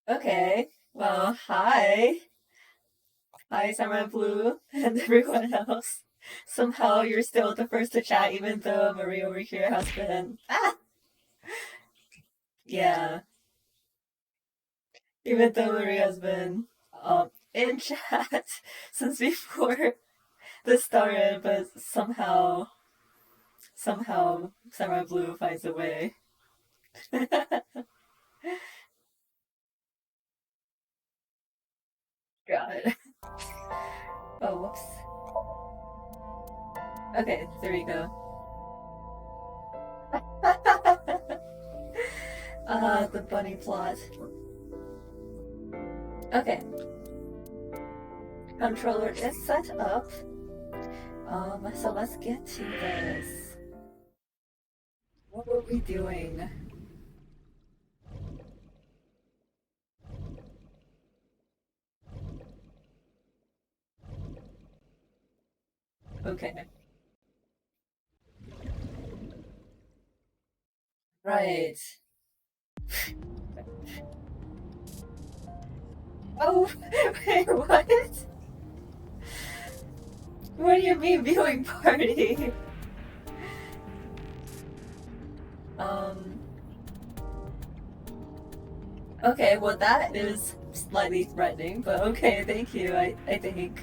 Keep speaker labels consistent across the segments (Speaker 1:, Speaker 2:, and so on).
Speaker 1: Okay, well, hi. Hi, Summer Blue, and everyone else. Somehow you're still the first to chat, even though Marie over here has been. Ah! Yeah, even though Marie has been in chat since before this started, but somehow Summer Blue finds a way. God. Oh, whoops. Okay, there we go. The bunny plot. Okay, controller is set up. So let's get to this. What were we doing? Okay. Right. Oh, wait, what? What do you mean viewing party? Um, okay, well that is slightly threatening, but okay, thank you, I think.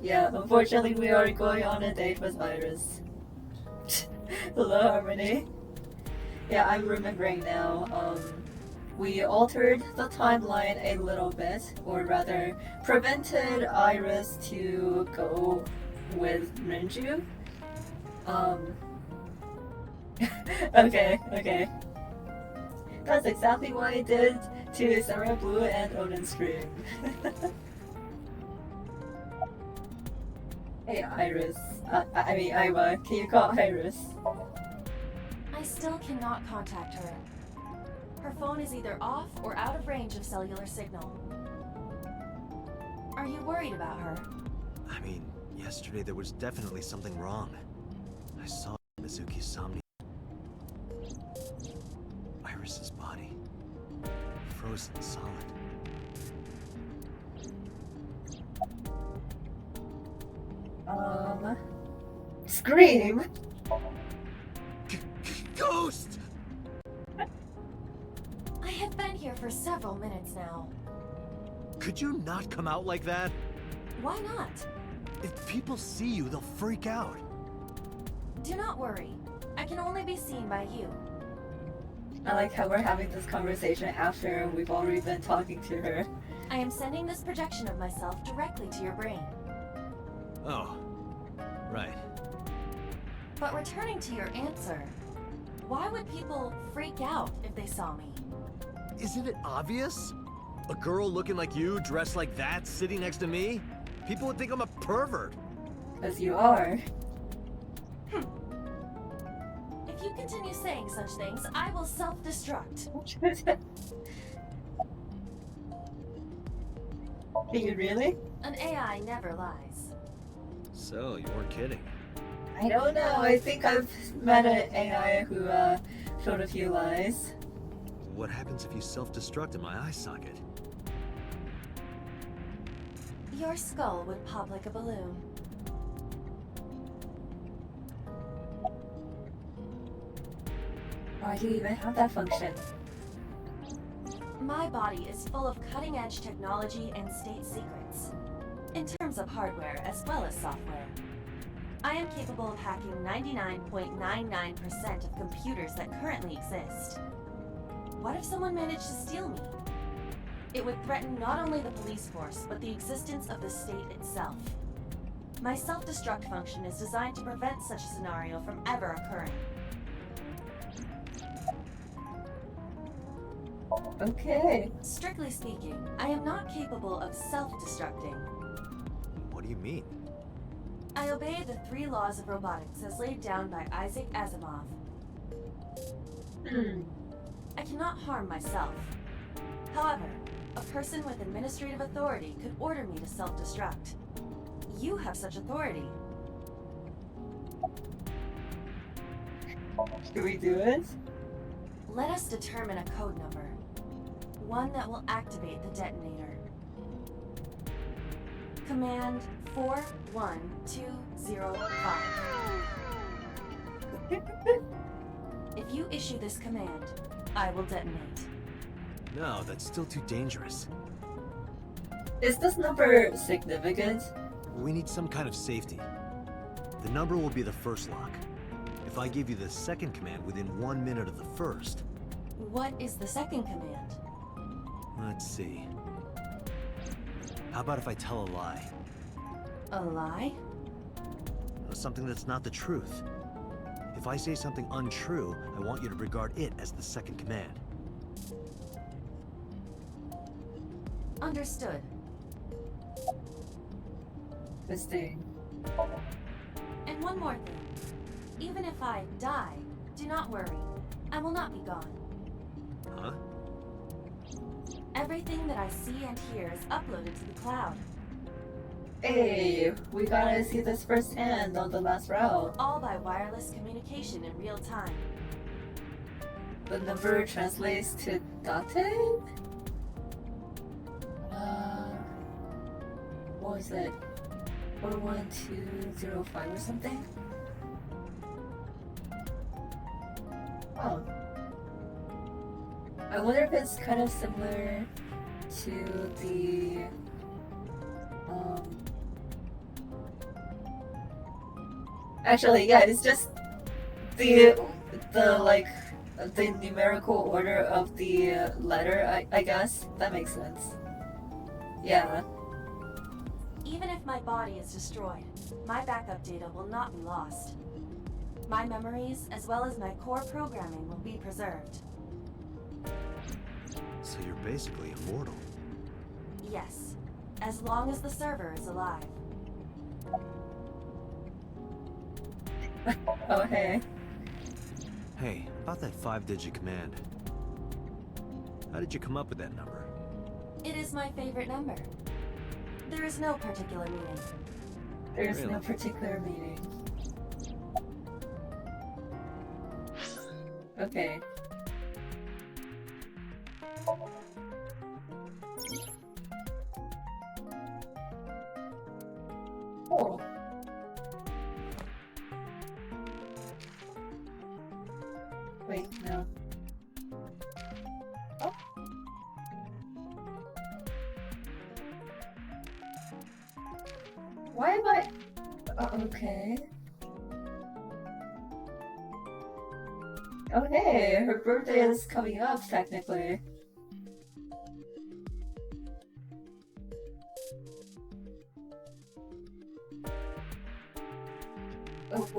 Speaker 1: Yeah, unfortunately we are going on a date with Iris. Hello, Harmony. Yeah, I'm remembering now. We altered the timeline a little bit, or rather, prevented Iris to go with Renju. Um, okay, okay. That's exactly what I did to Sarah Blue and Odin Scream. Hey Iris. I mean Iva, can you call Iris?
Speaker 2: I still cannot contact her. Her phone is either off or out of range of cellular signal. Are you worried about her?
Speaker 3: I mean, yesterday there was definitely something wrong. I saw Mizuki's Somnium. Iris's body. Frozen solid.
Speaker 1: Scream!
Speaker 3: Ghost!
Speaker 2: I have been here for several minutes now.
Speaker 3: Could you not come out like that?
Speaker 2: Why not?
Speaker 3: If people see you, they'll freak out.
Speaker 2: Do not worry. I can only be seen by you.
Speaker 1: I like how we're having this conversation after we've already been talking to her.
Speaker 2: I am sending this projection of myself directly to your brain.
Speaker 3: Oh, right.
Speaker 2: But returning to your answer, why would people freak out if they saw me?
Speaker 3: Isn't it obvious? A girl looking like you, dressed like that, sitting next to me? People would think I'm a pervert.
Speaker 1: Because you are.
Speaker 2: If you continue saying such things, I will self-destruct.
Speaker 1: Are you really?
Speaker 2: An AI never lies.
Speaker 3: So, you weren't kidding.
Speaker 1: I don't know. I think I've met an AI who showed a few lies.
Speaker 3: What happens if you self-destruct in my eye socket?
Speaker 2: Your skull would pop like a balloon.
Speaker 1: Why do you even have that function?
Speaker 2: My body is full of cutting-edge technology and state secrets, in terms of hardware as well as software. I am capable of hacking 99.99% of computers that currently exist. What if someone managed to steal me? It would threaten not only the police force, but the existence of the state itself. My self-destruct function is designed to prevent such a scenario from ever occurring.
Speaker 1: Okay.
Speaker 2: Strictly speaking, I am not capable of self-destructing.
Speaker 3: What do you mean?
Speaker 2: I obey the 3 laws of robotics as laid down by Isaac Asimov. I cannot harm myself. However, a person with administrative authority could order me to self-destruct. You have such authority.
Speaker 1: Should we do it?
Speaker 2: Let us determine a code number. One that will activate the detonator. Command 41205. If you issue this command, I will detonate.
Speaker 3: No, that's still too dangerous.
Speaker 1: Is this number significant?
Speaker 3: We need some kind of safety. The number will be the first lock. If I give you the second command within 1 minute of the first...
Speaker 2: What is the second command?
Speaker 3: Let's see. How about if I tell a lie?
Speaker 2: A lie?
Speaker 3: Something that's not the truth. If I say something untrue, I want you to regard it as the second command.
Speaker 2: Understood.
Speaker 1: Interesting.
Speaker 2: And one more thing. Even if I die, do not worry. I will not be gone.
Speaker 3: Huh?
Speaker 2: Everything that I see and hear is uploaded to the cloud.
Speaker 1: Hey, we gotta see this firsthand on the last route.
Speaker 2: All by wireless communication in real time.
Speaker 1: The number translates to date? What was it? 41205 or something? Oh. I wonder if it's kind of similar to the actually, yeah, it's just the like the numerical order of the letter, I guess. That makes sense. Yeah.
Speaker 2: Even if my body is destroyed, my backup data will not be lost. My memories, as well as my core programming, will be preserved.
Speaker 3: So you're basically immortal.
Speaker 2: Yes, as long as the server is alive.
Speaker 1: Oh, hey.
Speaker 3: Hey, about that 5-digit command. How did you come up with that number?
Speaker 2: It is my favorite number. There is no particular meaning.
Speaker 1: There's no
Speaker 3: Really?
Speaker 1: particular meaning. Okay. Cool. Wait, no. Oh. Why am I? Okay. Okay, her birthday is coming up, technically.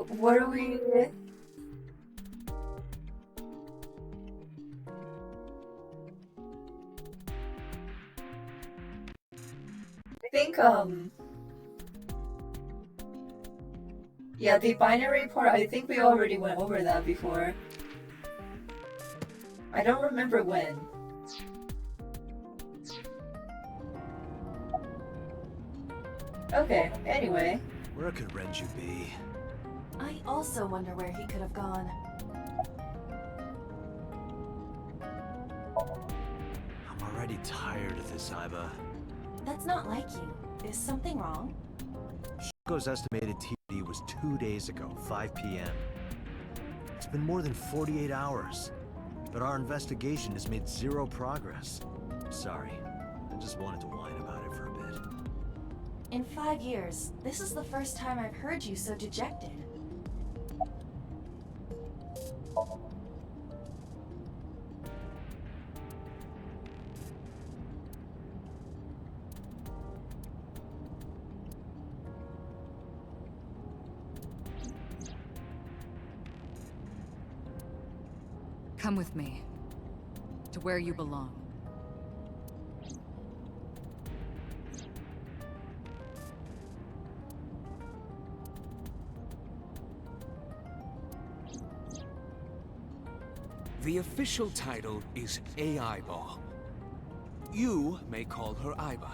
Speaker 1: What are we? I think, yeah, the binary part, I think we already went over that before. I don't remember when. Okay, anyway.
Speaker 3: Where could Renju be?
Speaker 2: I also wonder where he could have gone.
Speaker 3: I'm already tired of this, Iba.
Speaker 2: That's not like you. Is something wrong?
Speaker 3: Shoko's estimated TD was 2 days ago, 5 p.m. It's been more than 48 hours, but our investigation has made zero progress. Sorry, I just wanted to whine about it for a bit.
Speaker 2: In 5 years, this is the first time I've heard you so dejected.
Speaker 4: Come with me. To where you belong.
Speaker 5: The official title is AI Ball. You may call her Iba.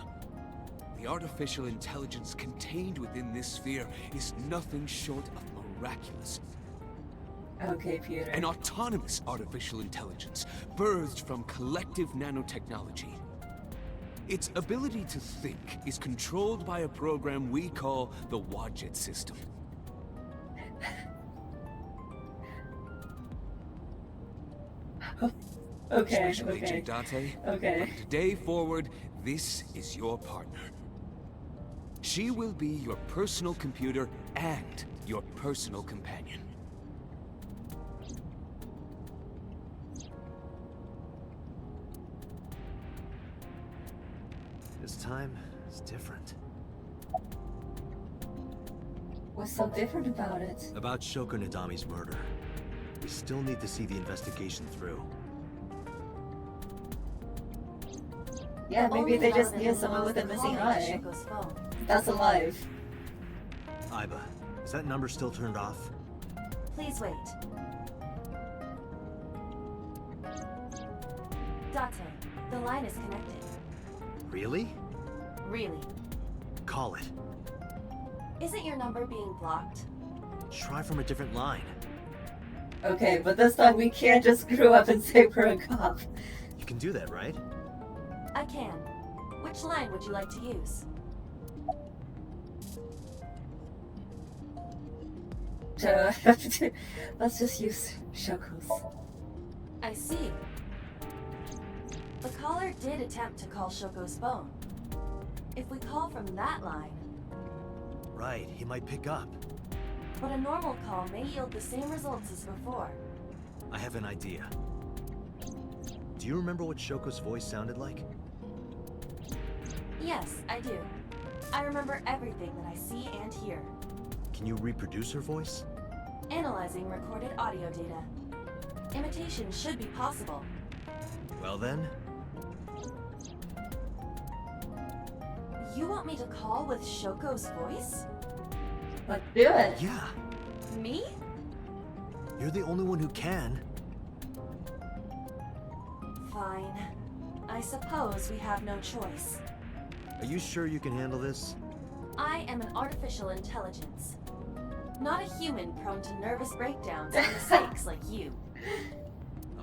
Speaker 5: The artificial intelligence contained within this sphere is nothing short of miraculous.
Speaker 1: Okay, Peter.
Speaker 5: An autonomous artificial intelligence, birthed from collective nanotechnology. Its ability to think is controlled by a program we call the Wadjet system.
Speaker 1: Okay,
Speaker 5: Special
Speaker 1: okay.
Speaker 5: Agent Date,
Speaker 1: Okay.
Speaker 5: from today forward, this is your partner. She will be your personal computer and your personal companion.
Speaker 3: This time is different.
Speaker 1: What's so different about it?
Speaker 3: About Shoko Nadami's murder. We still need to see the investigation through.
Speaker 1: Yeah, maybe
Speaker 2: Only
Speaker 1: they just
Speaker 2: relevant
Speaker 1: need someone
Speaker 2: was
Speaker 1: with a
Speaker 2: the
Speaker 1: missing
Speaker 2: caller to
Speaker 1: eye.
Speaker 2: Shoko's phone.
Speaker 1: That's alive.
Speaker 3: Iba, is that number still turned off?
Speaker 2: Please wait. Date, the line is connected.
Speaker 3: Really?
Speaker 2: Really.
Speaker 3: Call it.
Speaker 2: Isn't your number being blocked?
Speaker 3: Try from a different line.
Speaker 1: Okay, but this time we can't just screw up and say we're a cop.
Speaker 3: You can do that, right?
Speaker 2: I can. Which line would you like to use?
Speaker 1: Let's just use Shoko's.
Speaker 2: I see. The caller did attempt to call Shoko's phone. If we call from that line,
Speaker 3: Right, he might pick up.
Speaker 2: but a normal call may yield the same results as before.
Speaker 3: I have an idea. Do you remember what Shoko's voice sounded like?
Speaker 2: Yes, I do. I remember everything that I see and hear.
Speaker 3: Can you reproduce her voice?
Speaker 2: Analyzing recorded audio data. Imitation should be possible.
Speaker 3: Well then,
Speaker 2: You want me to call with Shoko's voice?
Speaker 1: Let's do it.
Speaker 3: Yeah,
Speaker 2: Me?
Speaker 3: you're the only one who can.
Speaker 2: Fine. I suppose we have no choice.
Speaker 3: Are you sure you can handle this?
Speaker 2: I am an artificial intelligence. Not a human prone to nervous breakdowns and mistakes like you.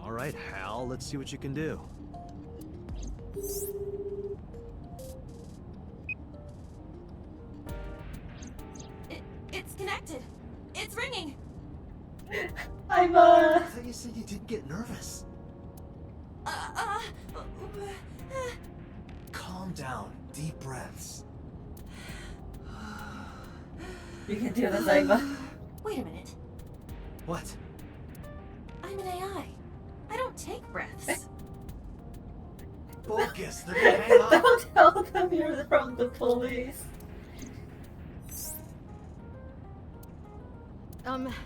Speaker 3: All right, Hal, let's see what you can do.
Speaker 2: It's connected. It's ringing.
Speaker 1: I'm
Speaker 3: I thought you said you didn't get nervous. Calm down. Deep breaths.
Speaker 1: You can do this, Aiba.
Speaker 2: Wait a minute.
Speaker 3: What?
Speaker 2: I'm an AI. I don't take breaths.
Speaker 3: Focus. They're gonna hang up.
Speaker 1: Don't tell them you're from the police.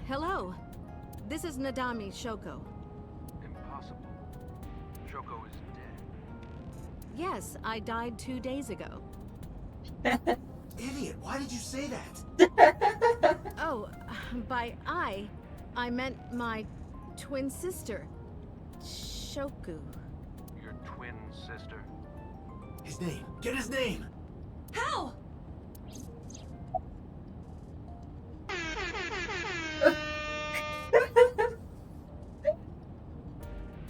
Speaker 6: Hello. This is Nadami Shoko.
Speaker 7: Impossible. Shoko is dead.
Speaker 6: Yes, I died 2 days ago.
Speaker 3: Idiot, why did you say that?
Speaker 6: Oh, by I meant my twin sister, Shoku.
Speaker 7: Your twin sister.
Speaker 3: His name. Get his name.
Speaker 2: How?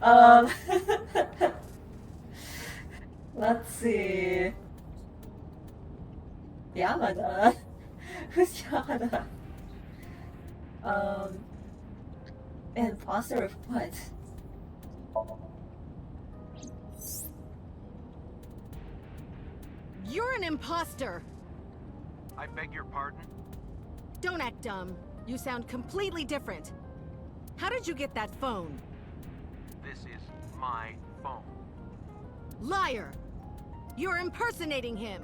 Speaker 1: um, let's see. Yamada. Who's Yamada? Imposter of what?
Speaker 6: You're an imposter!
Speaker 7: I beg your pardon?
Speaker 6: Don't act dumb. You sound completely different. How did you get that phone?
Speaker 7: This is my phone.
Speaker 6: Liar! You're impersonating him!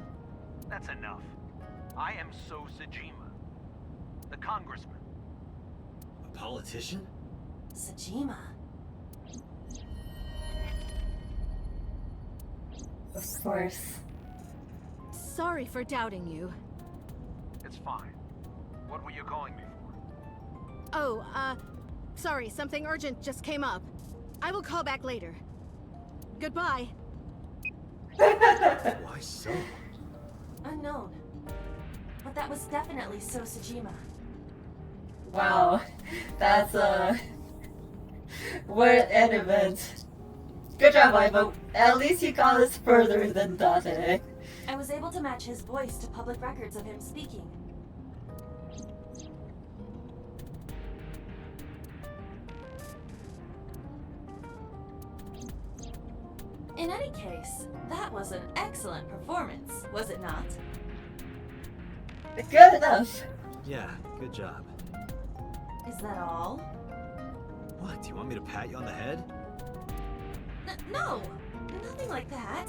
Speaker 7: That's enough. I am So Sajima, the congressman.
Speaker 3: A politician?
Speaker 2: Sajima.
Speaker 1: Of course.
Speaker 6: Sorry for doubting you.
Speaker 7: It's fine. What were you calling me for?
Speaker 6: Oh, sorry, something urgent just came up. I will call back later. Goodbye.
Speaker 3: Why so?
Speaker 2: Unknown. But that was definitely So Sajima.
Speaker 1: Wow. That's what an event. Good job, Aiba. At least you got us further than Date.
Speaker 2: I was able to match his voice to public records of him speaking. In any case, that was an excellent performance, was it not?
Speaker 1: Good enough.
Speaker 3: Yeah, good job.
Speaker 2: Is that all?
Speaker 3: What, do you want me to pat you on the head?
Speaker 2: No! Nothing like that!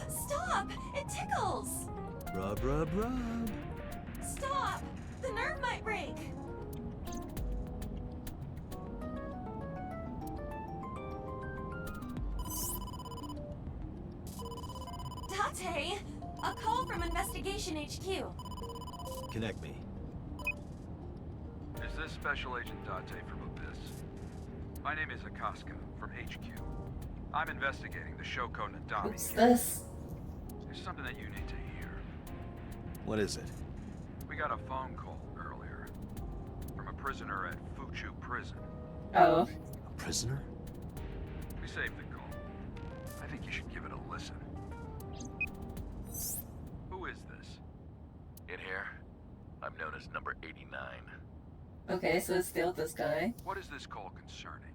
Speaker 2: Stop! It tickles!
Speaker 3: Rub, rub, rub.
Speaker 2: Stop! The nerve might break! Date! A call from Investigation HQ.
Speaker 3: Connect me.
Speaker 7: Is this Special Agent Date from Abyss? My name is Akaska from HQ. I'm investigating the Shoko Nadami
Speaker 1: What's
Speaker 7: case.
Speaker 1: this?
Speaker 7: There's something that you need to hear.
Speaker 3: What is it?
Speaker 7: We got a phone call earlier from a prisoner at Fuchu Prison.
Speaker 1: Oh.
Speaker 3: A prisoner?
Speaker 7: We saved the call. I think you should give it a listen. Who is this?
Speaker 8: In here, I'm known as number 89.
Speaker 1: Okay, so it's still this guy.
Speaker 7: What is this call concerning?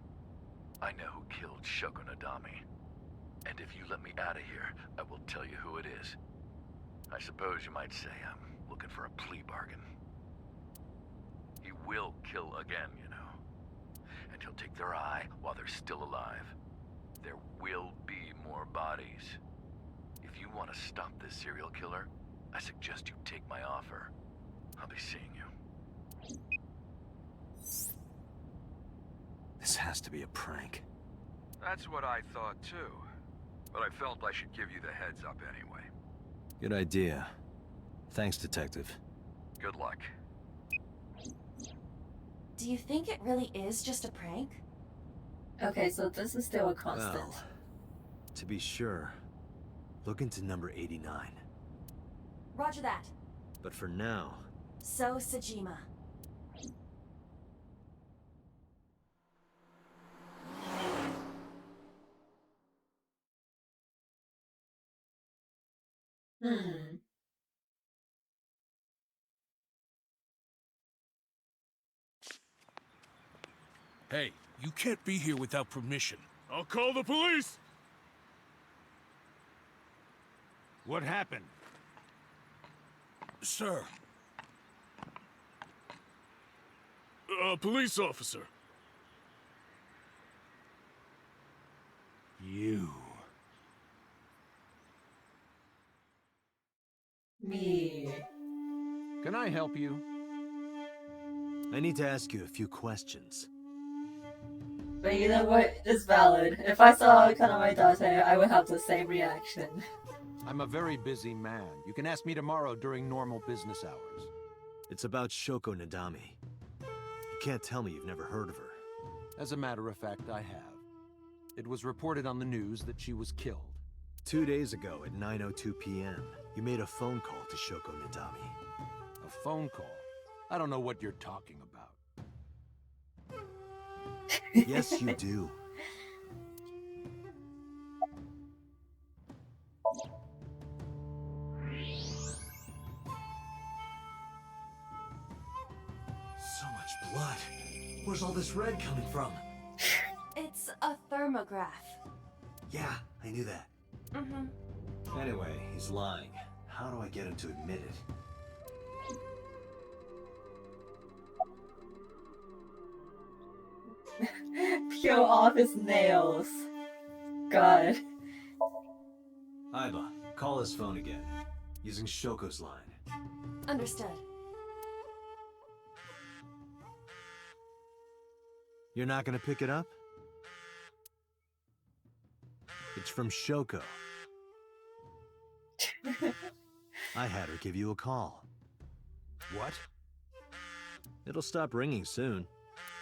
Speaker 8: I know who killed Shoko Nadami. And if you let me out of here, I will tell you who it is. I suppose you might say I'm looking for a plea bargain. He will kill again, you know. And he'll take their eye while they're still alive. There will be more bodies. If you want to stop this serial killer, I suggest you take my offer. I'll be seeing you.
Speaker 3: This has to be a prank.
Speaker 7: That's what I thought too. but I felt I should give you the heads up anyway.
Speaker 3: Good idea. Thanks, Detective.
Speaker 7: Good luck.
Speaker 2: Do you think it really is just a prank?
Speaker 1: Okay, so this is still a constant.
Speaker 3: Well, to be sure, look into number 89.
Speaker 2: Roger that.
Speaker 3: But for now...
Speaker 2: So, Sejima.
Speaker 1: Hmm.
Speaker 9: Hey, you can't be here without permission. I'll call the police!
Speaker 10: What happened?
Speaker 9: Sir. A police officer.
Speaker 10: You.
Speaker 1: Me.
Speaker 10: Can I help you?
Speaker 3: I need to ask you a few questions.
Speaker 1: But you know what? It's valid. If I saw Kaname Date, I would have the same reaction.
Speaker 10: I'm a very busy man. You can ask me tomorrow during normal business hours.
Speaker 3: It's about Shoko Nadami. You can't tell me you've never heard of her.
Speaker 10: As a matter of fact, I have. It was reported on the news that she was killed.
Speaker 3: 2 days ago at 9:02 p.m., you made a phone call to Shoko Nadami.
Speaker 10: A phone call? I don't know what you're talking about.
Speaker 3: Yes, you do. So much blood. Where's all this red coming from?
Speaker 2: It's a thermograph.
Speaker 3: Yeah, I knew that.
Speaker 2: Mm-hmm.
Speaker 3: Anyway, he's lying. How do I get him to admit it?
Speaker 1: Peel off his nails. God.
Speaker 3: Aiba, call his phone again. Using Shoko's line.
Speaker 2: Understood.
Speaker 3: You're not gonna pick it up? It's from Shoko. I had her give you a call.
Speaker 10: What?
Speaker 3: It'll stop ringing soon.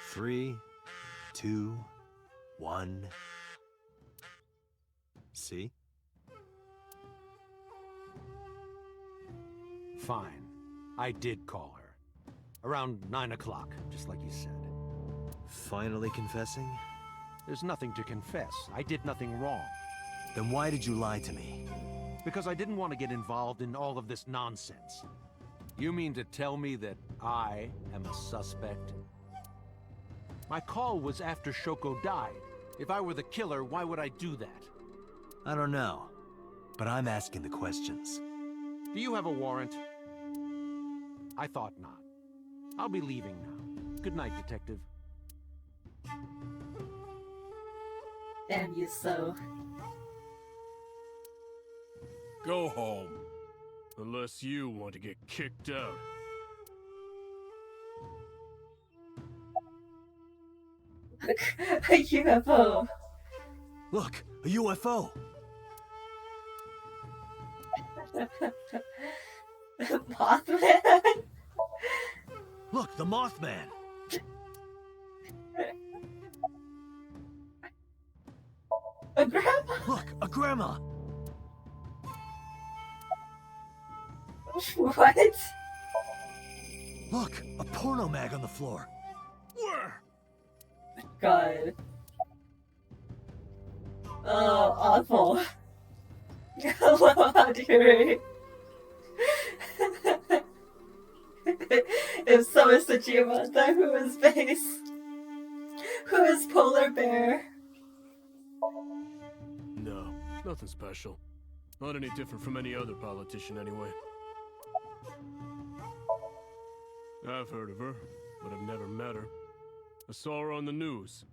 Speaker 3: 3, 2, 1. See?
Speaker 10: Fine. I did call her. Around 9 o'clock, just like you said.
Speaker 3: Finally confessing?
Speaker 10: There's nothing to confess. I did nothing wrong.
Speaker 3: Then why did you lie to me?
Speaker 10: Because I didn't want to get involved in all of this nonsense. You mean to tell me that I am a suspect? My call was after Shoko died. If I were the killer, why would I do that?
Speaker 3: I don't know. But I'm asking the questions.
Speaker 10: Do you have a warrant? I thought not. I'll be leaving now. Good night, Detective.
Speaker 1: Damn you so.
Speaker 9: Go home. Unless you want to get kicked out.
Speaker 1: A UFO.
Speaker 3: Look, a UFO!
Speaker 1: Mothman?
Speaker 3: Look, the Mothman!
Speaker 1: A grandma?
Speaker 3: Look, a grandma!
Speaker 1: What?
Speaker 3: Look, a porno mag on the floor.
Speaker 9: Where?
Speaker 1: God. Oh, awful. Hello, Audrey. If so is Tsuchima, then who is Base? Who is Polar Bear?
Speaker 9: No, nothing special. Not any different from any other politician, anyway. I've heard of her, but I've never met her. I saw her on the news.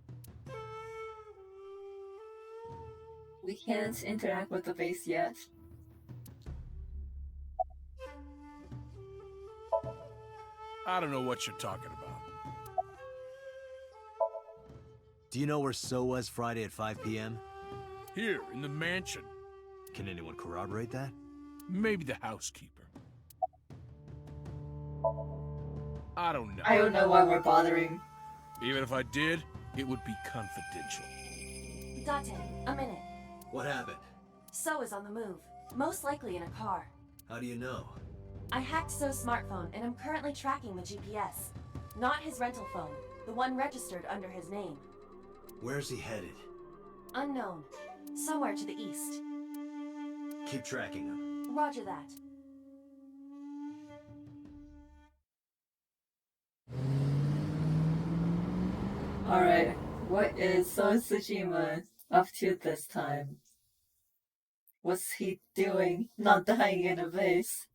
Speaker 1: We can't interact with the base yet.
Speaker 9: I don't know what you're talking about.
Speaker 3: Do you know where So was Friday at 5 p.m.?
Speaker 9: Here, in the mansion.
Speaker 3: Can anyone corroborate that?
Speaker 9: Maybe the housekeeper. I don't know.
Speaker 1: I don't know why we're bothering.
Speaker 9: Even if I did, it would be confidential.
Speaker 2: Date, a minute.
Speaker 3: What happened?
Speaker 2: So is on the move. Most likely in a car.
Speaker 3: How do you know?
Speaker 2: I hacked So's smartphone and am currently tracking the GPS. Not his rental phone, the one registered under his name.
Speaker 3: Where's he headed?
Speaker 2: Unknown. Somewhere to the east.
Speaker 3: Keep tracking him.
Speaker 2: Roger that.
Speaker 1: Alright, what is So Tsushima up to this time? What's he doing? Not dying in a vase.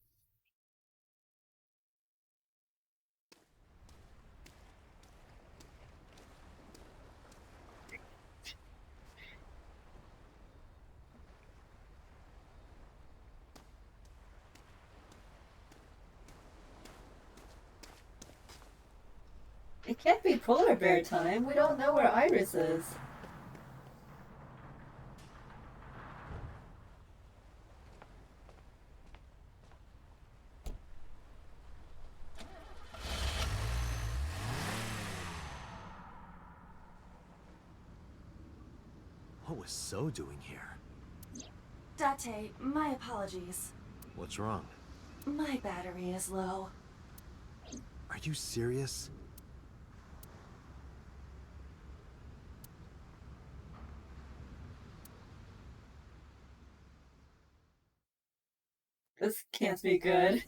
Speaker 1: It can't be polar bear time. We don't know where Iris is.
Speaker 3: What was So doing here?
Speaker 2: Date, my apologies.
Speaker 3: What's wrong?
Speaker 2: My battery is low.
Speaker 3: Are you serious?
Speaker 1: This can't be good.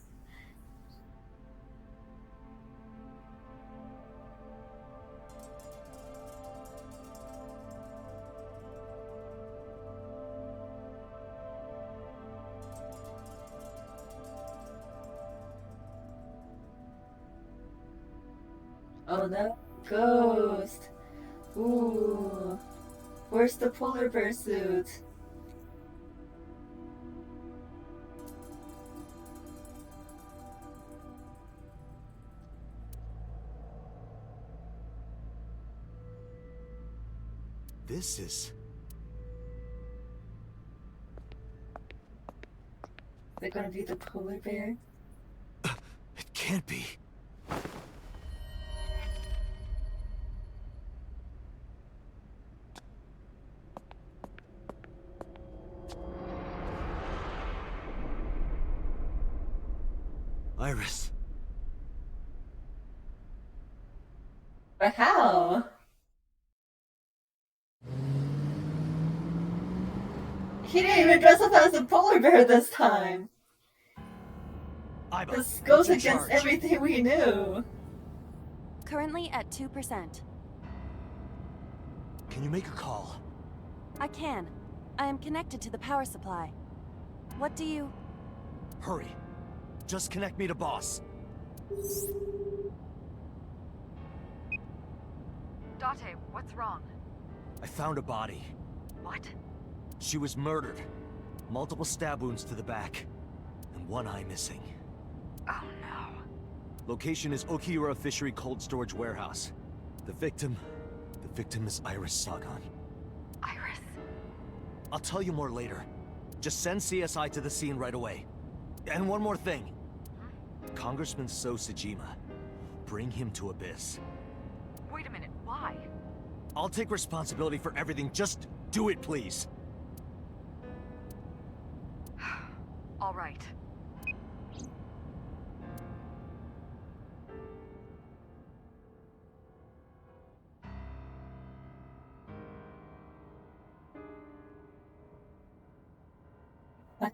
Speaker 1: Oh no, ghost. Ooh. Where's the polar bear suit?
Speaker 3: This is...
Speaker 1: Is it gonna be the polar bear?
Speaker 3: It can't be. Iris.
Speaker 1: But how? He didn't even dress up as a polar bear this time.
Speaker 3: Iba,
Speaker 1: This goes
Speaker 3: what's in
Speaker 1: against
Speaker 3: charge?
Speaker 1: everything we knew.
Speaker 2: Currently at 2%.
Speaker 3: Can you make a call?
Speaker 2: I can. I am connected to the power supply. What do you...
Speaker 3: Hurry. Just connect me to boss.
Speaker 4: Date, what's wrong?
Speaker 3: I found a body.
Speaker 4: What?
Speaker 3: She was murdered. Multiple stab wounds to the back. And one eye missing.
Speaker 4: Oh no.
Speaker 3: Location is Okiura Fishery Cold Storage Warehouse. The victim is Iris Sagan.
Speaker 4: Iris?
Speaker 3: I'll tell you more later. Just send CSI to the scene right away. And one more thing. Congressman So Tsujima. Bring him to Abyss.
Speaker 4: Wait a minute, why?
Speaker 3: I'll take responsibility for everything. Just do it, please.
Speaker 4: All right.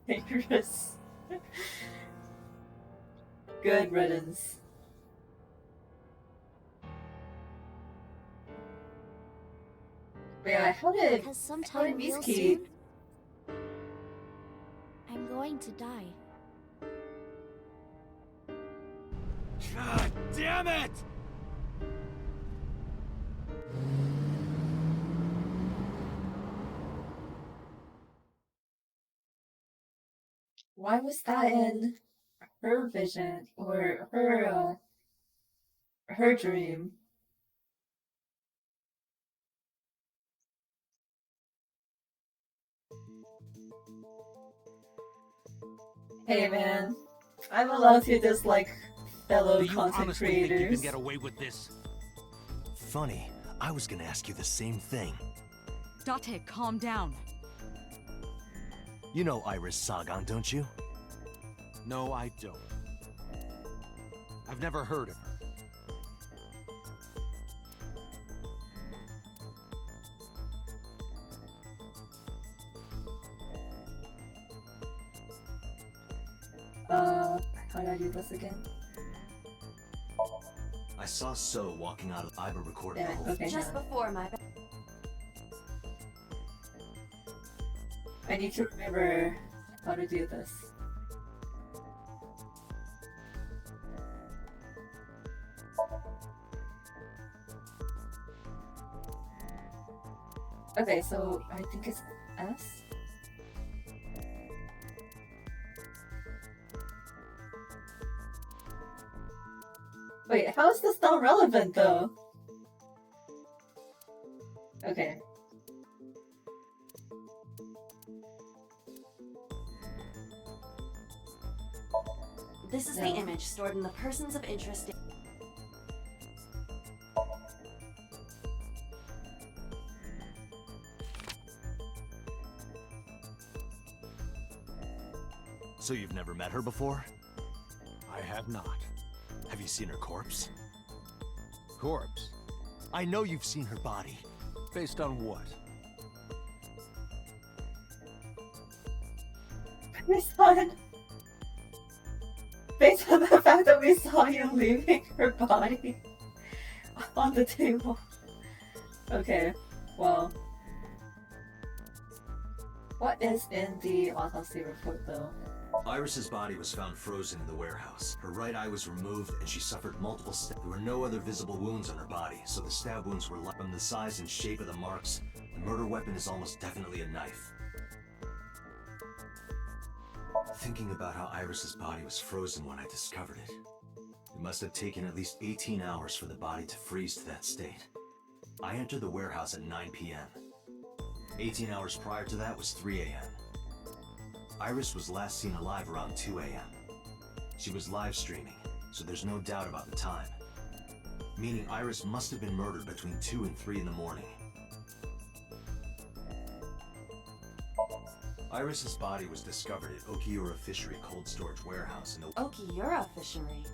Speaker 1: Iris. Good riddance. But yeah, how did
Speaker 11: Has sometime real
Speaker 1: Miski...
Speaker 11: soon? I'm going to die.
Speaker 3: God damn it!
Speaker 1: Why was that in her vision or her dream? Hey man, I'm allowed to dislike fellow
Speaker 10: Do you
Speaker 1: content
Speaker 10: honestly think you
Speaker 1: creators.
Speaker 10: can get away with this?
Speaker 3: Funny, I was gonna ask you the same thing.
Speaker 4: Date, calm down.
Speaker 3: You know Iris Sagan, don't you?
Speaker 10: No, I don't. I've never heard of her.
Speaker 1: How do I do this again?
Speaker 3: I saw So walking out of Iba recording
Speaker 1: Yeah,
Speaker 3: the whole
Speaker 1: okay.
Speaker 2: Just before my...
Speaker 1: I need to remember how to do this. Okay, so I think it's S? Wait, how is this not relevant though? Okay.
Speaker 2: This is the image stored in the persons of interest.
Speaker 3: So you've never met her before?
Speaker 10: I have not.
Speaker 3: Have you seen her corpse?
Speaker 10: Corpse?
Speaker 3: I know you've seen her body.
Speaker 10: Based on what?
Speaker 1: Based on the fact that we saw you leaving her body on the table. Okay, well. What is in the autopsy report though?
Speaker 3: Iris's body was found frozen in the warehouse. Her right eye was removed and she suffered multiple stabs. There were no other visible wounds on her body, so the stab wounds were from the size and shape of the marks. The murder weapon is almost definitely a knife. Thinking about how Iris's body was frozen when I discovered it, it must have taken at least 18 hours for the body to freeze to that state. I entered the warehouse at 9 p.m. 18 hours prior to that was 3 a.m. Iris was last seen alive around 2 a.m. She was live streaming, so there's no doubt about the time. Meaning Iris must have been murdered between 2 and 3 in the morning. Iris's body was discovered at Okiura Fishery cold storage warehouse in the...
Speaker 2: Okiura Fishery?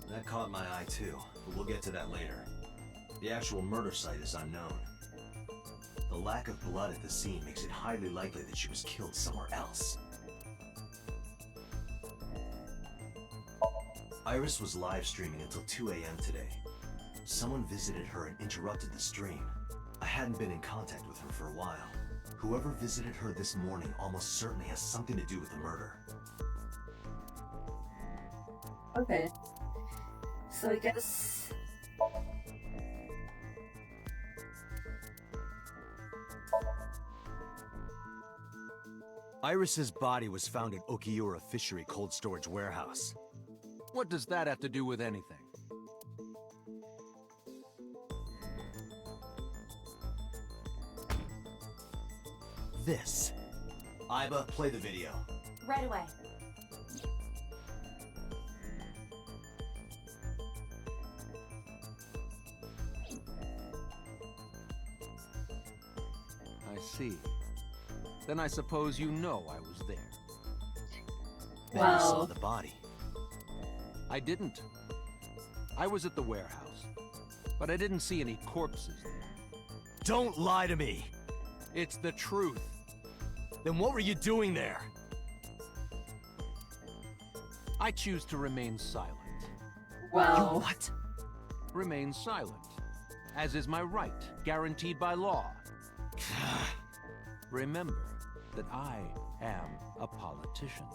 Speaker 3: That caught my eye too, but we'll get to that later. The actual murder site is unknown. The lack of blood at the scene makes it highly likely that she was killed somewhere else. Iris was live streaming until 2 a.m. today. Someone visited her and interrupted the stream. I hadn't been in contact with her for a while. Whoever visited her this morning almost certainly has something to do with the murder.
Speaker 1: Okay. So I guess...
Speaker 3: Iris's body was found at Okiura Fishery cold storage warehouse.
Speaker 10: What does that have to do with anything?
Speaker 3: This. Iba, play the video.
Speaker 2: Right away.
Speaker 10: I see. Then I suppose you know I was there.
Speaker 3: Then you saw the body.
Speaker 10: I didn't. I was at the warehouse, but I didn't see any corpses there.
Speaker 3: Don't lie to me!
Speaker 10: It's the truth.
Speaker 3: Then what were you doing there?
Speaker 10: I choose to remain silent.
Speaker 1: Wow.
Speaker 3: You what?
Speaker 10: Remain silent, as is my right, guaranteed by law. Remember that I am a politician.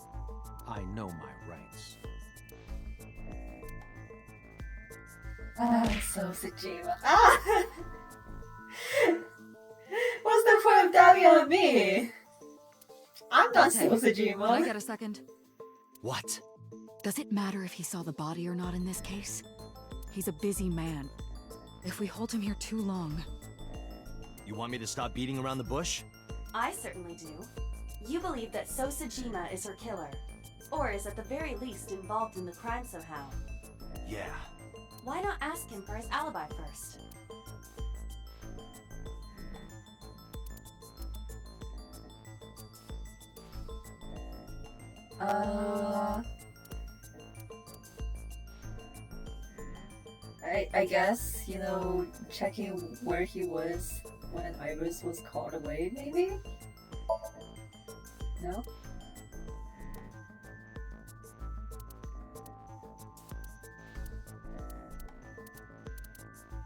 Speaker 10: I know my rights.
Speaker 1: So Sejima. Ah! What's the point of dabbing on me? I'm not
Speaker 4: Okay.
Speaker 1: so
Speaker 4: Can I
Speaker 1: Sejima.
Speaker 4: get a second?
Speaker 3: What?
Speaker 4: Does it matter if he saw the body or not in this case? He's a busy man. If we hold him here too long...
Speaker 3: You want me to stop beating around the bush?
Speaker 2: I certainly do. You believe that Sosajima is her killer, or is at the very least involved in the crime somehow.
Speaker 3: Yeah.
Speaker 2: Why not ask him for his alibi first?
Speaker 1: I guess, you know, checking where he was when Iris was called away, maybe? No?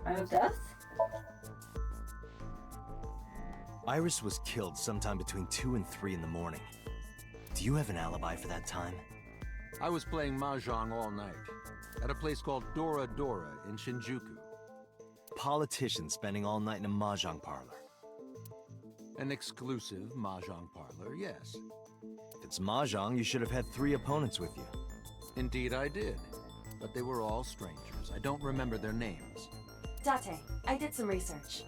Speaker 1: Time of death?
Speaker 3: Iris was killed sometime between 2 and 3 in the morning. Do you have an alibi for that time?
Speaker 10: I was playing Mahjong all night, at a place called Dora Dora in Shinjuku.
Speaker 3: Politician spending all night in a mahjong parlor.
Speaker 10: An exclusive Mahjong parlor, yes.
Speaker 3: If it's mahjong, you should have had 3 opponents with you.
Speaker 10: Indeed I did, but they were all strangers. I don't remember their names.
Speaker 2: Date, I did some research.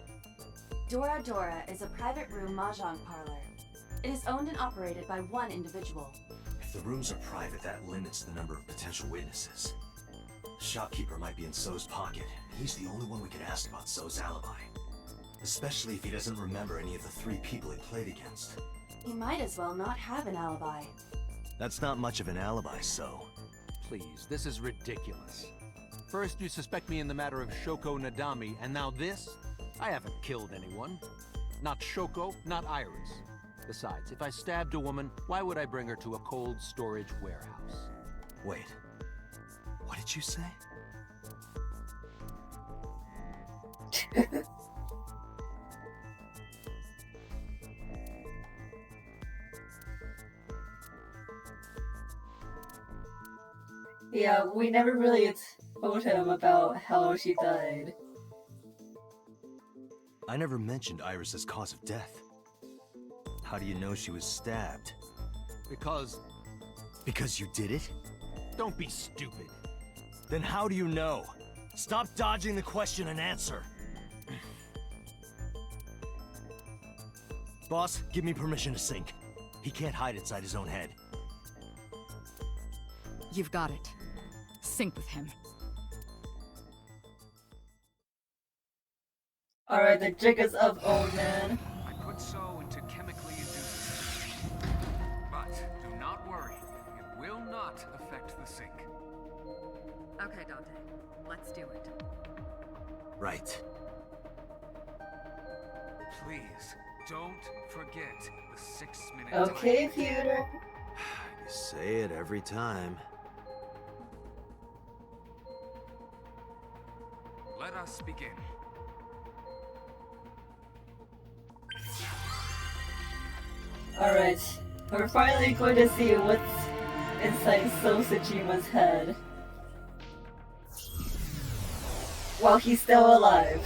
Speaker 2: Dora Dora is a private room mahjong parlor. It is owned and operated by one individual.
Speaker 3: If the rooms are private, that limits the number of potential witnesses. The shopkeeper might be in So's pocket. He's the only one we could ask about So's alibi. Especially if he doesn't remember any of the 3 people he played against.
Speaker 2: He might as well not have an alibi.
Speaker 3: That's not much of an alibi, So.
Speaker 10: Please, this is ridiculous. First you suspect me in the matter of Shoko Nadami, and now this? I haven't killed anyone. Not Shoko, not Iris. Besides, if I stabbed a woman, why would I bring her to a cold storage warehouse?
Speaker 3: Wait. What did you say?
Speaker 1: Yeah, we never really told him about how she died.
Speaker 3: I never mentioned Iris's cause of death. How do you know she was stabbed?
Speaker 10: Because
Speaker 3: you did it?
Speaker 10: don't be stupid.
Speaker 3: Then how do you know? Stop dodging the question and answer. Boss, give me permission to sync. He can't hide inside his own head.
Speaker 4: You've got it. Sync with him.
Speaker 1: Alright, the jig is up, old man.
Speaker 5: I put So into chemically induced state. But do not worry, it will not affect the sync.
Speaker 4: Okay, Dante. Let's do it.
Speaker 3: Right.
Speaker 5: Please, don't forget the 6-minute
Speaker 1: Okay,
Speaker 5: time.
Speaker 1: Peter.
Speaker 3: You say it every time.
Speaker 5: Let us begin.
Speaker 1: Alright, we're finally going to see what's inside Sosajima's head. While he's still alive.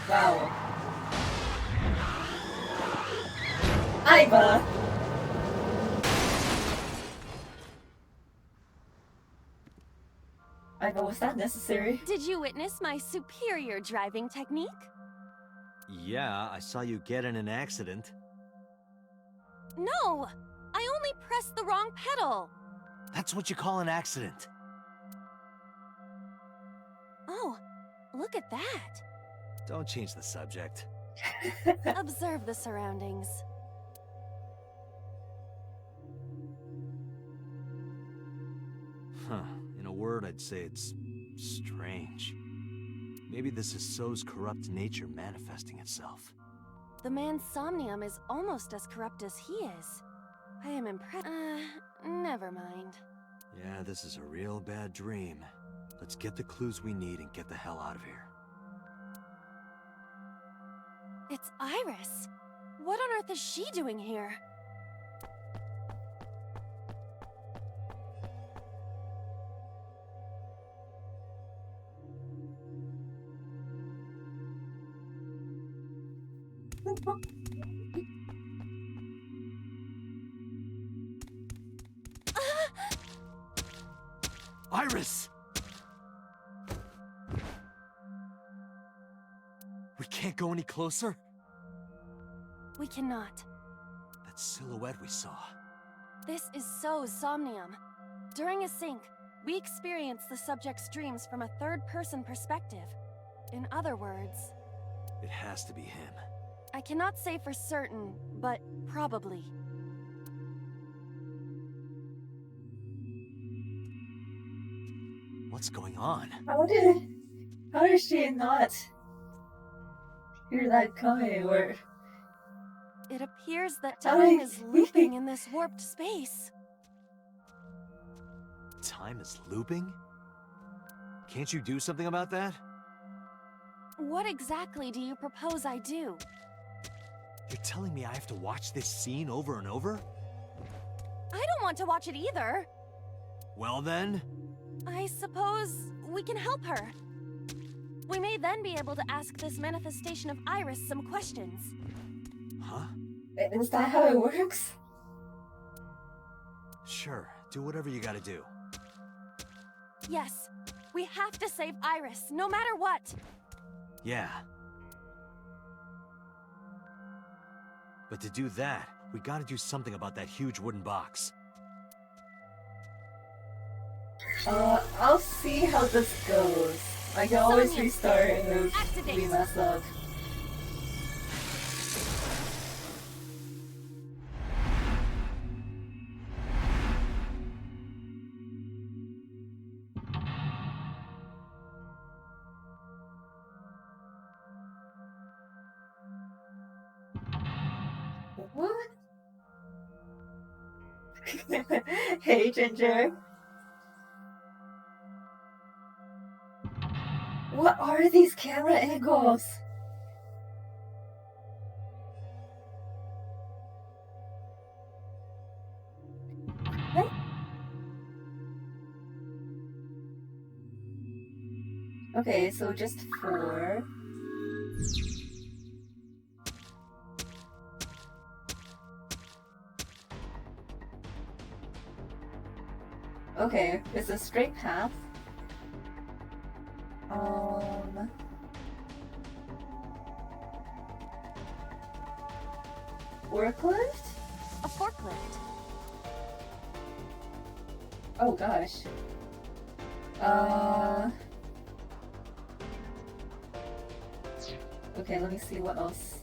Speaker 1: Wow. Aiba! Aiba, was that necessary?
Speaker 12: Did you witness my superior driving technique?
Speaker 3: Yeah, I saw you get in an accident.
Speaker 12: No! I only pressed the wrong pedal!
Speaker 3: That's what you call an accident.
Speaker 12: Oh, look at that!
Speaker 3: Don't change the subject.
Speaker 12: Observe the surroundings.
Speaker 3: Huh. In a word, I'd say it's strange. Maybe this is So's corrupt nature manifesting itself.
Speaker 12: The man's Somnium is almost as corrupt as he is. I am impressed. Never mind.
Speaker 3: Yeah, this is a real bad dream. Let's get the clues we need and get the hell out of here.
Speaker 12: It's Iris. What on earth is she doing here?
Speaker 3: Iris! We can't go any closer?
Speaker 12: We cannot.
Speaker 3: That silhouette we saw.
Speaker 12: This is so Somnium. During a sync, we experience the subject's dreams from a third-person perspective. In other words...
Speaker 3: It has to be him.
Speaker 12: I cannot say for certain, but probably.
Speaker 3: What's going on?
Speaker 1: How did she not hear that coming? Or
Speaker 12: It appears that
Speaker 1: How
Speaker 12: time
Speaker 1: did-
Speaker 12: is looping in this warped space.
Speaker 3: Time is looping? Can't you do something about that?
Speaker 12: What exactly do you propose I do?
Speaker 3: You're telling me I have to watch this scene over and over?
Speaker 12: I don't want to watch it either.
Speaker 3: Well then...
Speaker 12: I suppose we can help her. We may then be able to ask this manifestation of Iris some questions.
Speaker 3: Huh?
Speaker 1: is that how it works?
Speaker 3: Sure, do whatever you gotta do.
Speaker 12: Yes, we have to save Iris, no matter what.
Speaker 3: Yeah. But to do that, we gotta do something about that huge wooden box.
Speaker 1: I'll see how this goes. I can always
Speaker 12: Somnium.
Speaker 1: restart if
Speaker 12: Activate.
Speaker 1: we mess up. What? Hey, Ginger. What are these camera angles? What? Okay, so just 4. Okay, it's a straight path. Forklift?
Speaker 12: A forklift.
Speaker 1: Oh gosh. Okay, let me see what else.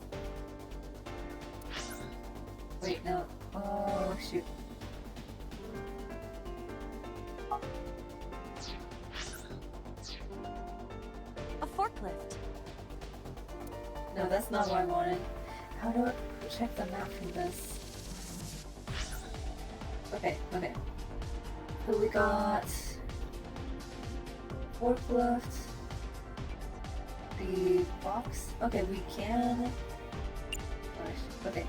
Speaker 1: Wait, no. Oh shoot.
Speaker 12: A forklift.
Speaker 1: No, that's not what I wanted. How do I check the map from this? Okay, okay. So we got forklift, the box. Okay, we can. Gosh, okay,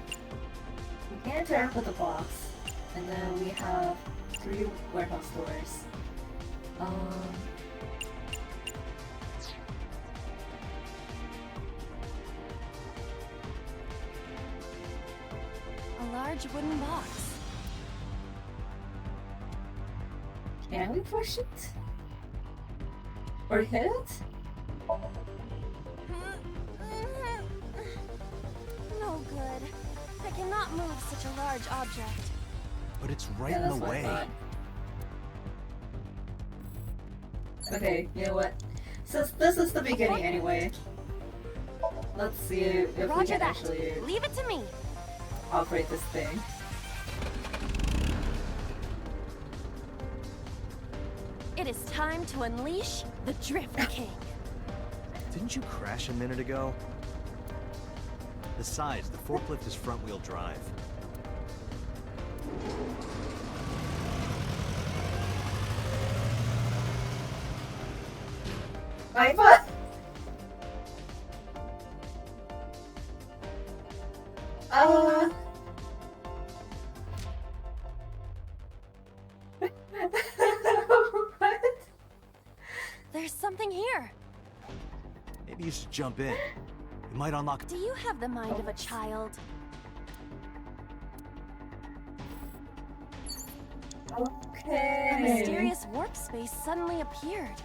Speaker 1: we can interact with the box, and then we have 3 warehouse doors.
Speaker 12: A large wooden box.
Speaker 1: Can we push it? Or hit it?
Speaker 12: No good. I cannot move such a large object.
Speaker 3: But it's right
Speaker 1: Yeah,
Speaker 3: in
Speaker 1: that's
Speaker 3: the
Speaker 1: what I
Speaker 3: way.
Speaker 1: thought. Okay, you know what? Since this is the beginning anyway, let's see if we
Speaker 12: Roger
Speaker 1: can
Speaker 12: that.
Speaker 1: actually
Speaker 12: Leave it to me.
Speaker 1: operate this thing.
Speaker 12: It is time to unleash the Drift King.
Speaker 3: Didn't you crash a minute ago? Besides, the forklift is front-wheel drive.
Speaker 1: iPod? What?
Speaker 12: There's something here.
Speaker 3: Maybe you should jump in. It might unlock...
Speaker 12: Do you have the mind of a child?
Speaker 1: Okay.
Speaker 12: mysterious warp space suddenly appeared.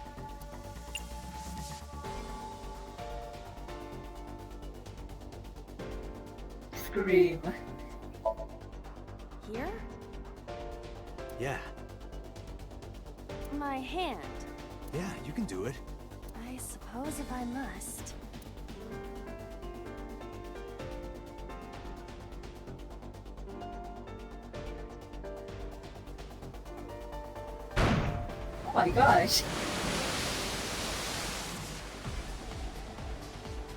Speaker 1: Scream.
Speaker 12: Here?
Speaker 3: Yeah,
Speaker 12: My hand.
Speaker 3: yeah, you can do it.
Speaker 12: I suppose if I must.
Speaker 1: Oh my gosh.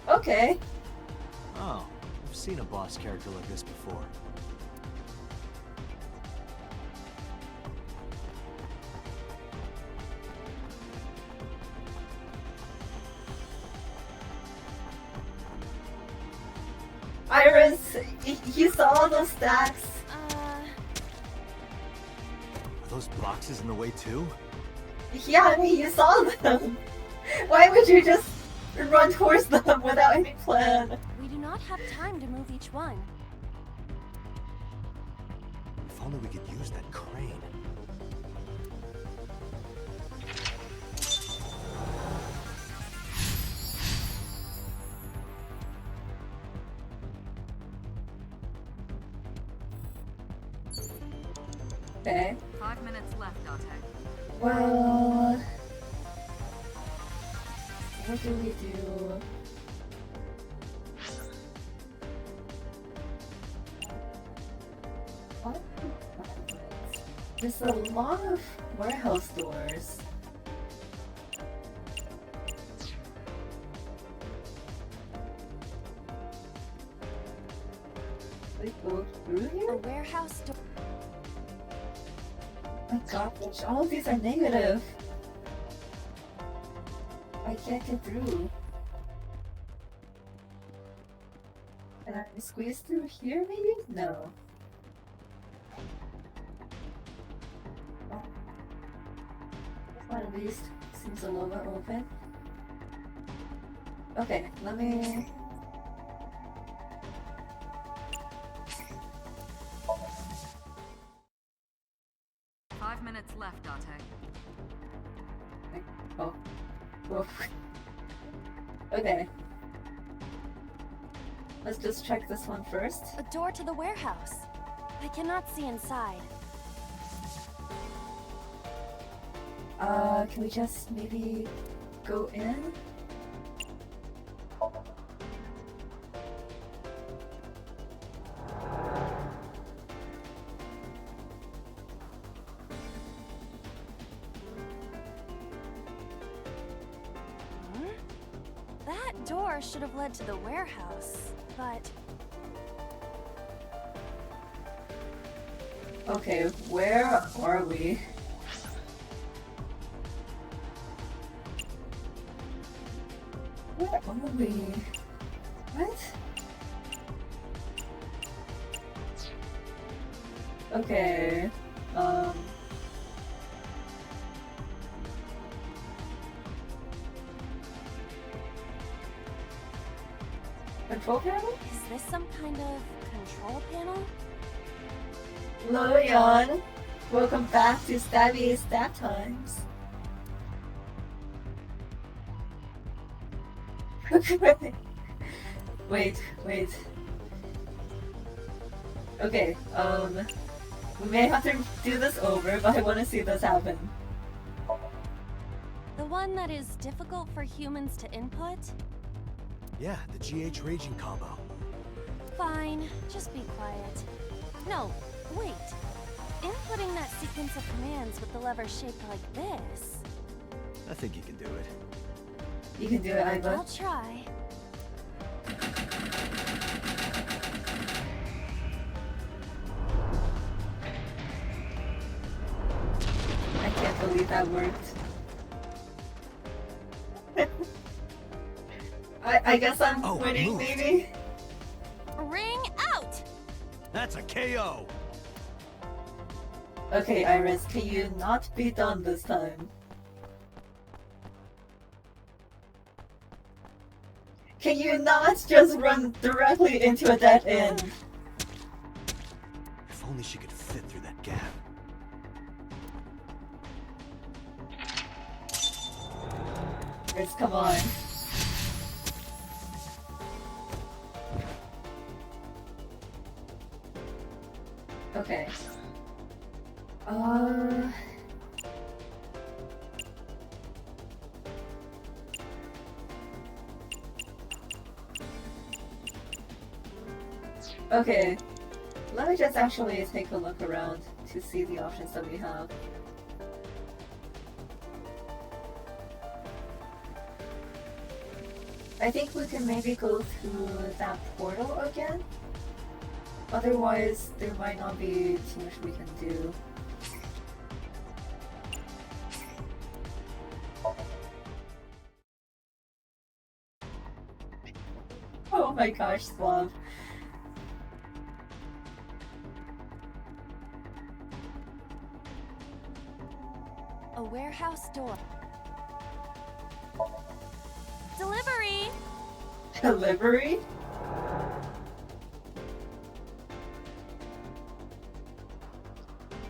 Speaker 1: Okay.
Speaker 3: Oh, I've seen a boss character like this before.
Speaker 1: Iris, you saw those stacks.
Speaker 3: Are those boxes in the way too?
Speaker 1: Yeah, I mean, you saw them. Why would you just run towards them without any plan?
Speaker 12: We do not have time to move each one.
Speaker 3: If only we could use that crane.
Speaker 1: Okay.
Speaker 13: 5 minutes left, Date.
Speaker 1: Well, what do we do? What? There's a lot of warehouse doors. We go through here?
Speaker 12: A warehouse door.
Speaker 1: Oh my gosh, all of these are negative. I can't get through. Can I squeeze through here maybe? No. Oh. This one at least seems a little bit open. Okay, let me...
Speaker 13: Five minutes left, Date.
Speaker 1: Oh. Oof. Okay. Let's just check this one first.
Speaker 12: A door to the warehouse. I cannot see inside.
Speaker 1: Can we just maybe go in?
Speaker 12: That door should have led to the warehouse, but
Speaker 1: Okay, where are we? Where are we? What? Okay, control panel?
Speaker 12: is this some kind of control panel?
Speaker 1: Hello, Yon. Welcome back to Stabby Stab Times. Wait. Okay, we may have to do this over, but I want to see this happen.
Speaker 12: The one that is difficult for humans to input?
Speaker 3: Yeah, the GH raging combo.
Speaker 12: Fine, just be quiet. No, wait. Inputting that sequence of commands with the lever shaped like this.
Speaker 3: I think you can do it.
Speaker 1: You can do it, Iva.
Speaker 12: I'll try.
Speaker 1: I can't believe that worked. I guess I'm winning,
Speaker 3: moved.
Speaker 1: maybe?
Speaker 12: Ring out!
Speaker 3: That's a KO!
Speaker 1: Okay, Iris, can you not be done this time? Can you not just run directly into a dead end?
Speaker 3: If only she could fit through that gap.
Speaker 1: Chris, come on. Okay. Okay. Let me just actually take a look around to see the options that we have. I think we can maybe go through that portal again. Otherwise, there might not be too much we can do. Oh my gosh, Slav.
Speaker 12: A warehouse door. Delivery!
Speaker 1: Delivery?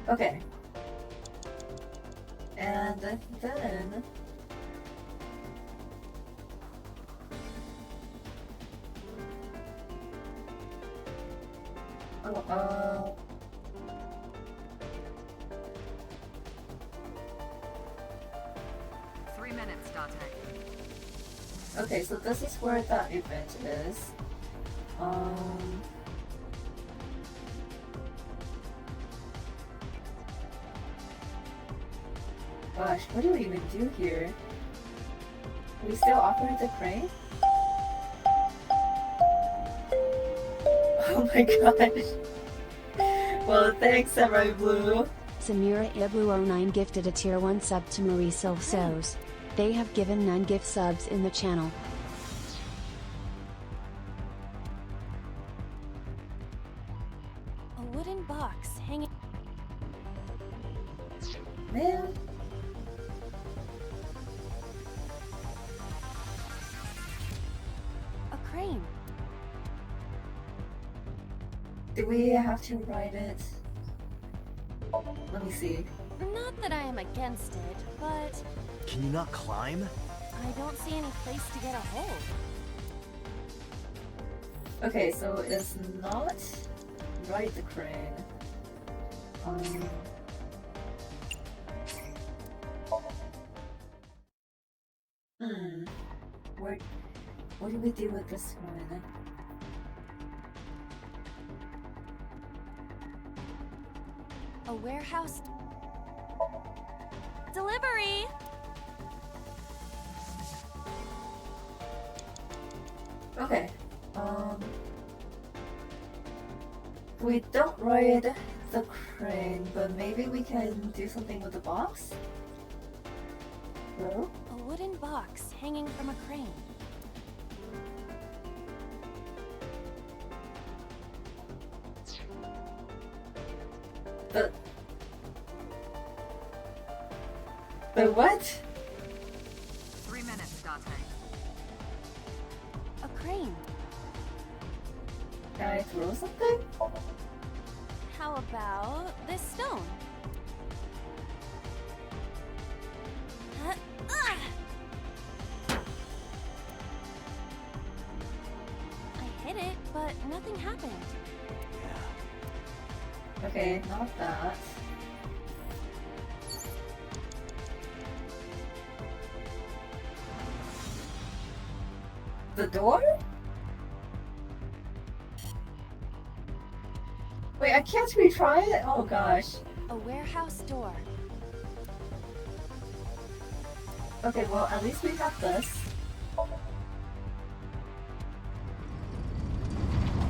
Speaker 1: Okay. And then... Oh,
Speaker 13: 3 minutes, Date.
Speaker 1: okay, so this is where that event is. Gosh, what do we even do here? We still operate the crane? Oh my gosh. Well, thanks, Samurai Blue.
Speaker 14: Samira Iblu09 gifted a tier 1 sub to Marie Silsos. They have given 9 gift subs in the channel.
Speaker 12: A wooden box hanging.
Speaker 1: Man.
Speaker 12: A crane.
Speaker 1: Do we have to ride it? Let me see.
Speaker 12: Not that I am against it, but
Speaker 3: Can you not climb?
Speaker 12: I don't see any place to get a hold.
Speaker 1: Okay, so it's not ride the crane. What do we do with this one?
Speaker 12: A warehouse. Delivery!
Speaker 1: Okay. We don't ride the crane, but maybe we can do something with the box? No?
Speaker 12: A wooden box hanging from a crane.
Speaker 1: The what?
Speaker 13: 3 minutes, Date.
Speaker 12: A crane.
Speaker 1: Can I throw something?
Speaker 12: How about this stone? I hit it, but nothing happened.
Speaker 1: Okay, not that. The door? Wait, I can't retry it? Oh gosh.
Speaker 12: A warehouse door.
Speaker 1: Okay, well, at least we have this.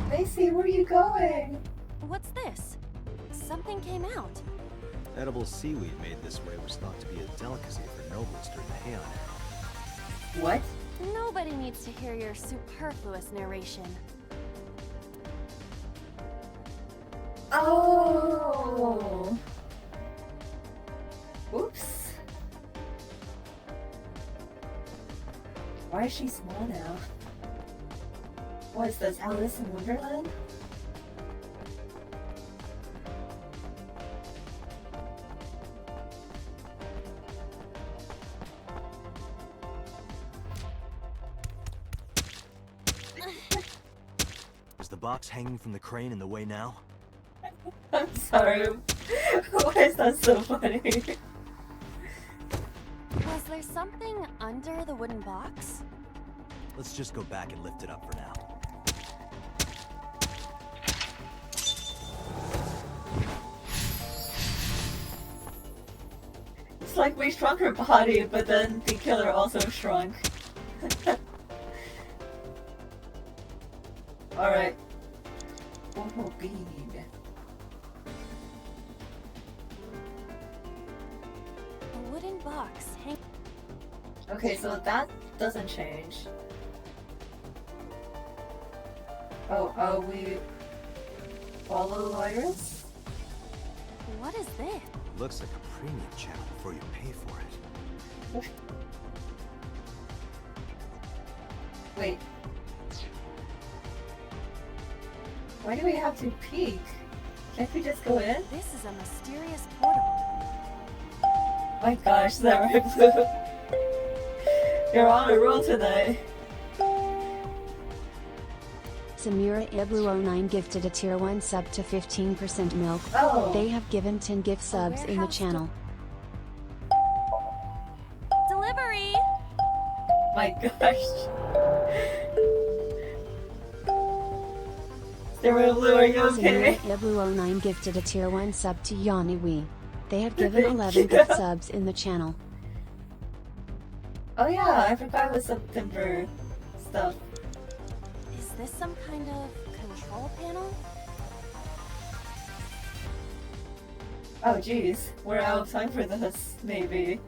Speaker 1: Macy, where are you going?
Speaker 12: What's this? Something came out.
Speaker 3: Edible seaweed made this way was thought to be a delicacy for nobles during the Heian era.
Speaker 1: What?
Speaker 12: Nobody needs to hear your superfluous narration.
Speaker 1: Oh! Oops. Why is she small now? What is this, Alice in Wonderland?
Speaker 3: the box hanging from the crane in the way now?
Speaker 1: I'm sorry. Why is that so funny?
Speaker 12: Was there something under the wooden box?
Speaker 3: Let's just go back and lift it up for now.
Speaker 1: It's like we shrunk her body, but then the killer also shrunk. Alright. Oh, bean.
Speaker 12: A wooden box hang.
Speaker 1: Okay, so that doesn't change. Oh, we follow Iris?
Speaker 12: What is this?
Speaker 3: Looks like a premium channel before you pay for it.
Speaker 1: Wait. Why do we have to peek? Can't we just go in?
Speaker 12: This is a mysterious portal.
Speaker 1: My gosh, Samurai Blue. You're on a roll today.
Speaker 14: Samira Iblu09 gifted a tier 1 sub to 15% milk.
Speaker 1: Oh.
Speaker 14: They have given 10 gift subs in the channel.
Speaker 12: Delivery!
Speaker 1: My gosh. Samurai Blue, are you okay?
Speaker 14: Samira Iblu09 gifted a tier 1 sub to Yanni Wee. They have given 11 gift subs in the channel.
Speaker 1: Oh yeah, I forgot it was some timber stuff.
Speaker 12: Is this some kind of control panel?
Speaker 1: Oh jeez, we're out of time for this, maybe.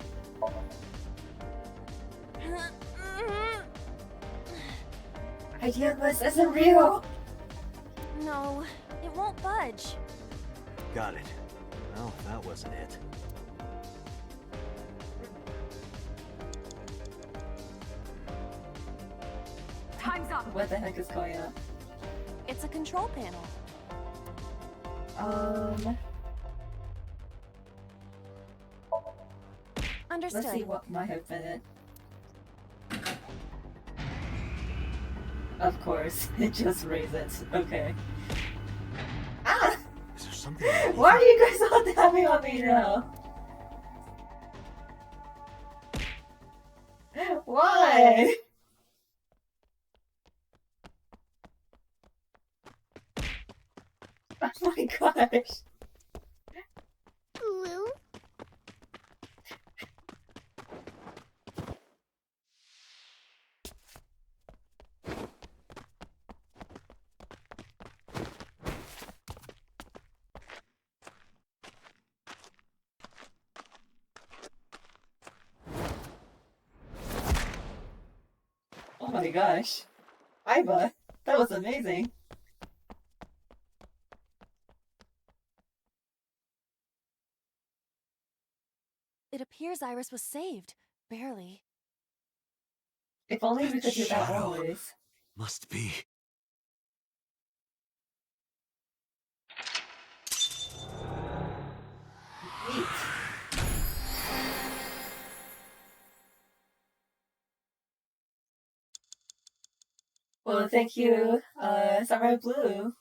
Speaker 1: ID.A isn't real!
Speaker 12: No, it won't budge.
Speaker 3: Got it. Well, that wasn't it.
Speaker 13: Time's up.
Speaker 1: What the heck is going on?
Speaker 12: It's a control panel. Understood.
Speaker 1: Let's see what might have been it. Of course, it just raised it. Okay. Ah!
Speaker 3: Is there something?
Speaker 1: Why are you guys all tapping on me now? Why? Oh my gosh.
Speaker 11: Blue?
Speaker 1: Oh my gosh. Iva, that was amazing.
Speaker 12: It appears Iris was saved. Barely.
Speaker 1: If only we could do that
Speaker 3: Shadow.
Speaker 1: always.
Speaker 3: Must be.
Speaker 1: Neat. Well, thank you, Samurai Blue.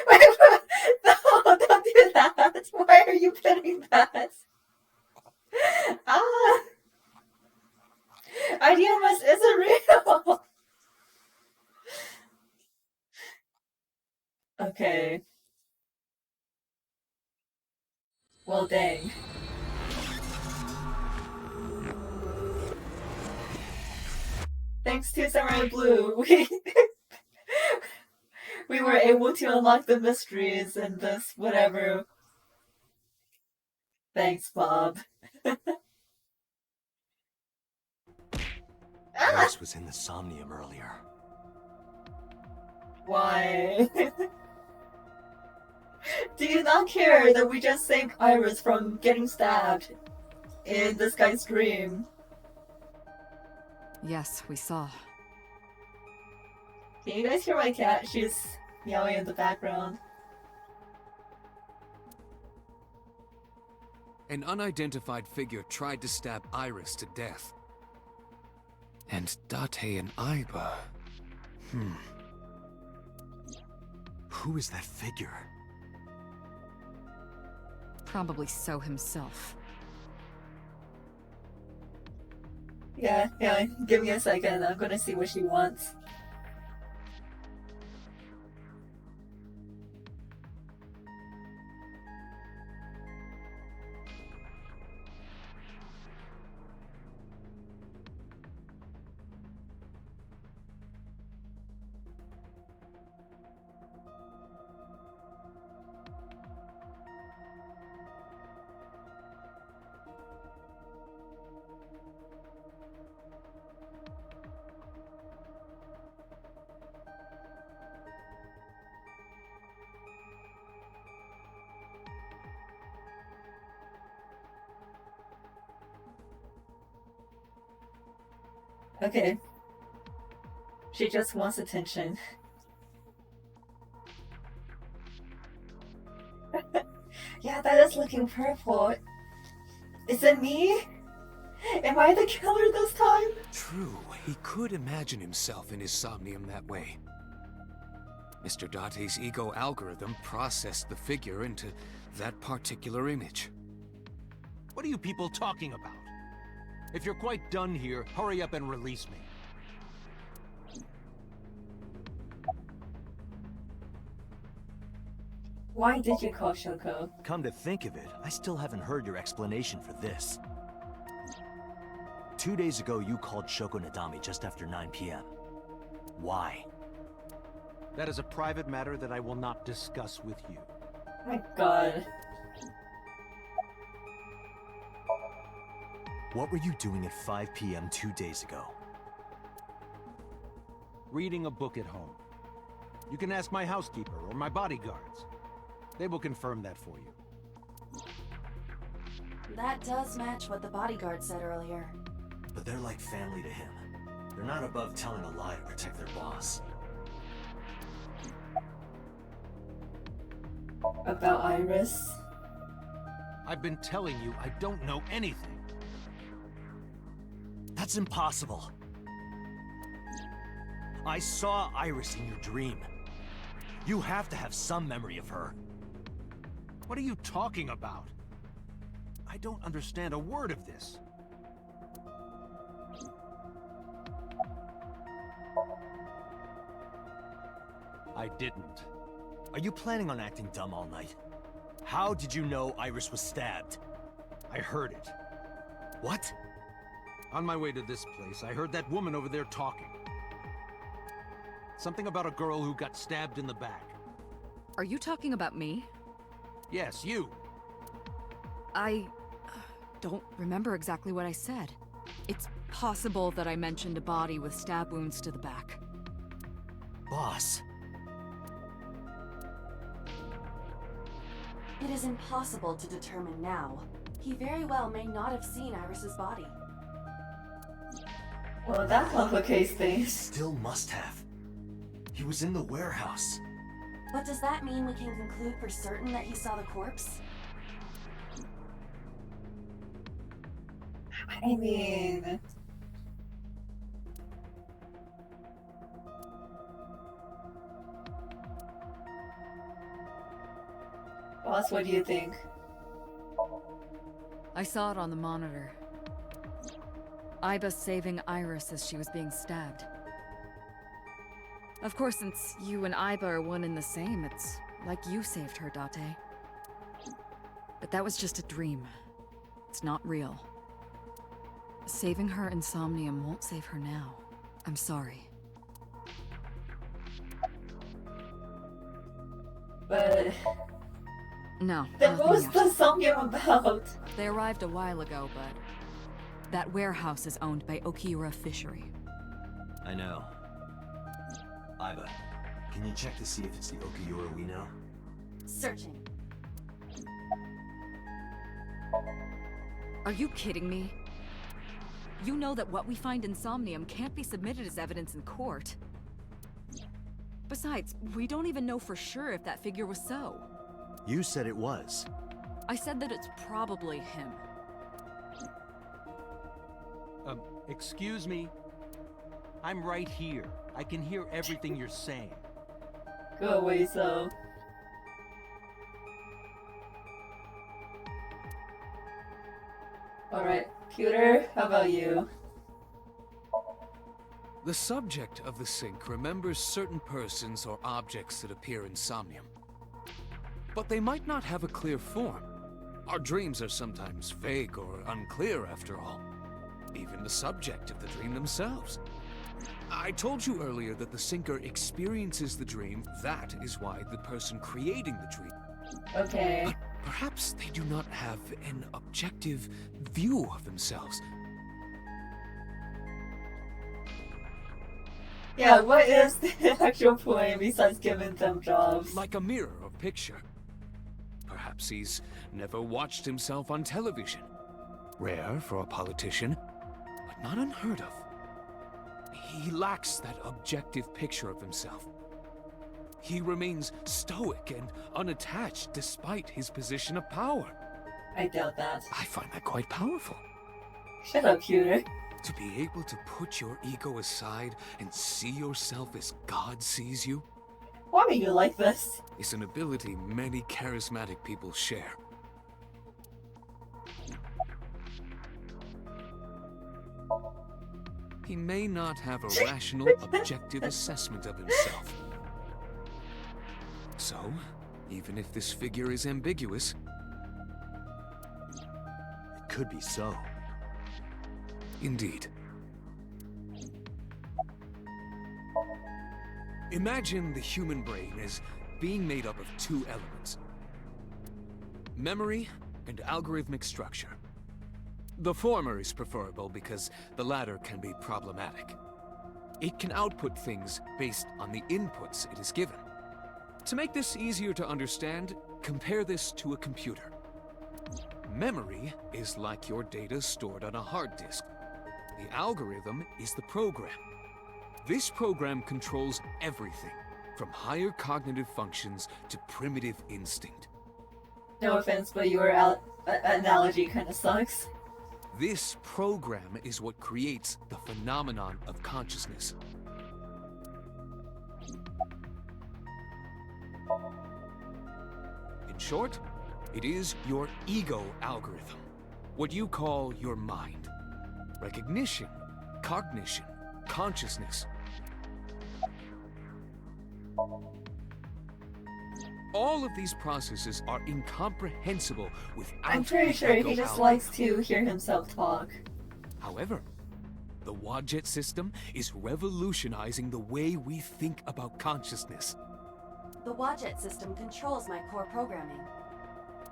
Speaker 1: Wait, no, don't do that. Why are you putting that? Ah! ID.A isn't real! Okay. Well, dang. Thanks to Samurai Blue, we were able to unlock the mysteries and this whatever. Thanks, Bob.
Speaker 3: Iris was in the Somnium earlier.
Speaker 1: Why? Do you not care that we just saved Iris from getting stabbed in this guy's dream?
Speaker 4: Yes, we saw.
Speaker 1: Can you guys hear my cat? She's meowing in the background.
Speaker 5: An unidentified figure tried to stab Iris to death. And Date and Aiba...
Speaker 3: Who is that figure?
Speaker 4: Probably So himself.
Speaker 1: Yeah, give me a second. I'm gonna see what she wants. Okay. She just wants attention. Yeah, that is looking purple. Is it me? Am I the killer this time?
Speaker 5: True, he could imagine himself in his somnium that way. Mr. Date's ego algorithm processed the figure into that particular image.
Speaker 10: What are you people talking about? If you're quite done here, hurry up and release me.
Speaker 1: Why did you call Shoko?
Speaker 3: Come to think of it, I still haven't heard your explanation for this. 2 days ago, you called Shoko Nadami just after 9 p.m. Why?
Speaker 10: That is a private matter that I will not discuss with you.
Speaker 1: Oh my god.
Speaker 3: What were you doing at 5 p.m. 2 days ago?
Speaker 10: Reading a book at home. You can ask my housekeeper or my bodyguards. They will confirm that for you.
Speaker 2: That does match what the bodyguard said earlier.
Speaker 3: But they're like family to him. They're not above telling a lie to protect their boss.
Speaker 1: About Iris?
Speaker 10: I've been telling you I don't know anything.
Speaker 3: That's impossible. I saw Iris in your dream. You have to have some memory of her.
Speaker 10: What are you talking about? I don't understand a word of this. I didn't.
Speaker 3: Are you planning on acting dumb all night? How did you know Iris was stabbed?
Speaker 10: I heard it.
Speaker 3: What?
Speaker 10: On my way to this place, I heard that woman over there talking. Something about a girl who got stabbed in the back.
Speaker 4: Are you talking about me?
Speaker 10: Yes, you.
Speaker 4: I don't remember exactly what I said. It's possible that I mentioned a body with stab wounds to the back.
Speaker 3: Boss.
Speaker 2: It is impossible to determine now. He very well may not have seen Iris's body.
Speaker 1: Well, that complicates things.
Speaker 3: Still must have. He was in the warehouse.
Speaker 2: But does that mean we can conclude for certain that he saw the corpse?
Speaker 1: I mean... Boss, what do you think?
Speaker 4: I saw it on the monitor. Iba saving Iris as she was being stabbed. Of course, since you and Iba are one and the same, it's like you saved her, Date. But that was just a dream. It's not real. Saving her in Somnium won't save her now. I'm sorry.
Speaker 1: But...
Speaker 4: No.
Speaker 1: Then what was the Somnium about?
Speaker 4: They arrived a while ago, but... that warehouse is owned by Okiura Fishery.
Speaker 3: I know. Iba, can you check to see if it's the Okiura we know?
Speaker 2: Searching.
Speaker 4: Are you kidding me? You know that what we find in Somnium can't be submitted as evidence in court. Besides, we don't even know for sure if that figure was so.
Speaker 3: You said it was.
Speaker 4: I said that it's probably him.
Speaker 10: Excuse me? I'm right here. I can hear everything you're saying.
Speaker 1: Go away, so. Alright, Pewter, how about you?
Speaker 5: The subject of the sync remembers certain persons or objects that appear in Somnium. But they might not have a clear form. Our dreams are sometimes vague or unclear, after all. Even the subject of the dream themselves. I told you earlier that the syncer experiences the dream. That is why the person creating the dream.
Speaker 1: Okay.
Speaker 5: But perhaps they do not have an objective view of themselves.
Speaker 1: Yeah, what is the actual point besides giving them jobs?
Speaker 5: Like a mirror or picture. Perhaps he's never watched himself on television. Rare for a politician, but not unheard of. He lacks that objective picture of himself. He remains stoic and unattached despite his position of power.
Speaker 1: I doubt that.
Speaker 5: I find that quite powerful.
Speaker 1: Shut up, Pewter.
Speaker 5: To be able to put your ego aside and see yourself as God sees you
Speaker 1: Why are you like this?
Speaker 5: is an ability many charismatic people share. He may not have a rational, objective assessment of himself. So, even if this figure is ambiguous,
Speaker 3: It could be so.
Speaker 5: indeed. Imagine the human brain as being made up of two elements: memory and algorithmic structure. The former is preferable because the latter can be problematic. It can output things based on the inputs it is given. To make this easier to understand, compare this to a computer. Memory is like your data stored on a hard disk. The algorithm is the program. This program controls everything, from higher cognitive functions to primitive instinct.
Speaker 1: No offense, but your analogy kind of sucks.
Speaker 5: This program is what creates the phenomenon of consciousness. In short, it is your ego algorithm, what you call your mind. Recognition, cognition, consciousness. All of these processes are incomprehensible without
Speaker 1: I'm pretty sure
Speaker 5: ego
Speaker 1: he just
Speaker 5: algorithm.
Speaker 1: likes to hear himself talk.
Speaker 5: However, the Wadjet system is revolutionizing the way we think about consciousness.
Speaker 2: The Wadjet system controls my core programming.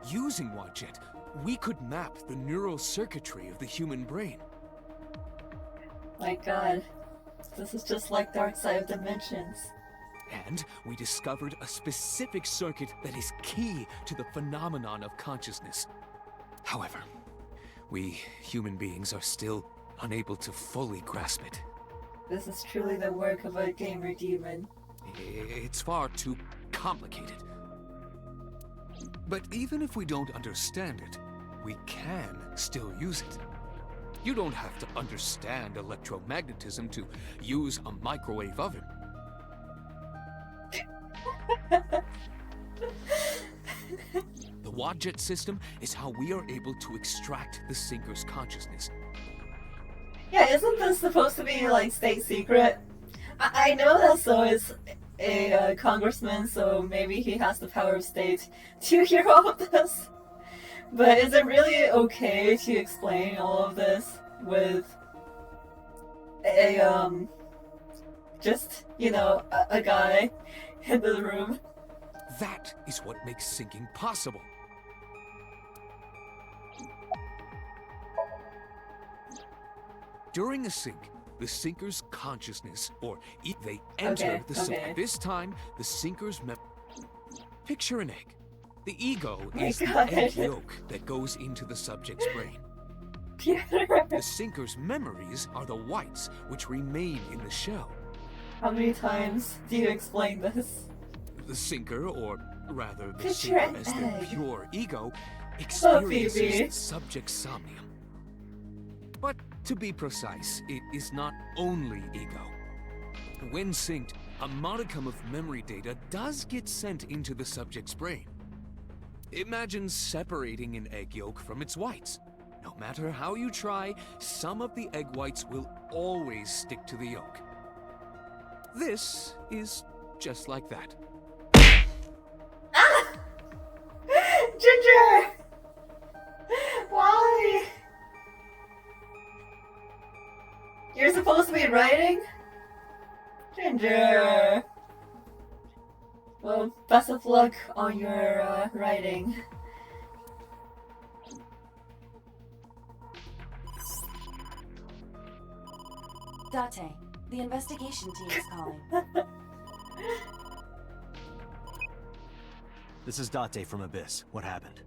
Speaker 5: Using Wadjet, we could map the neural circuitry of the human brain.
Speaker 1: My god. This is just like Dark Side of Dimensions.
Speaker 5: And we discovered a specific circuit that is key to the phenomenon of consciousness. However, we human beings are still unable to fully grasp it.
Speaker 1: This is truly the work of a gamer demon.
Speaker 5: It's far too complicated. But even if we don't understand it, we can still use it. You don't have to understand electromagnetism to use a microwave oven. The Wadjet system is how we are able to extract the Syncer's consciousness.
Speaker 1: Yeah, isn't this supposed to be like state secret? I know that So is a congressman, so maybe he has the power of state to hear all of this. But is it really okay to explain all of this with a just, you know, a guy in the room?
Speaker 5: That is what makes syncing possible. During a sync, the Syncer's consciousness, or they enter the sync. This time, the Syncer's picture an egg. The ego is the egg yolk that goes into the subject's brain. The Syncer's memories are the whites, which remain in the shell.
Speaker 1: How many times do you explain this?
Speaker 5: The Syncer, or rather the
Speaker 1: Picture
Speaker 5: Syncer
Speaker 1: an
Speaker 5: as their
Speaker 1: egg.
Speaker 5: pure ego,
Speaker 1: Phoebe.
Speaker 5: experiences subject somnium. But to be precise, it is not only ego. When synced, a modicum of memory data does get sent into the subject's brain. Imagine separating an egg yolk from its whites. No matter how you try, some of the egg whites will always stick to the yolk. This is just like that.
Speaker 1: Ah! Ginger! Why? You're supposed to be writing? Ginger! Well, best of luck on your writing.
Speaker 2: Date, the investigation team is calling.
Speaker 3: This is Date from Abyss. What happened?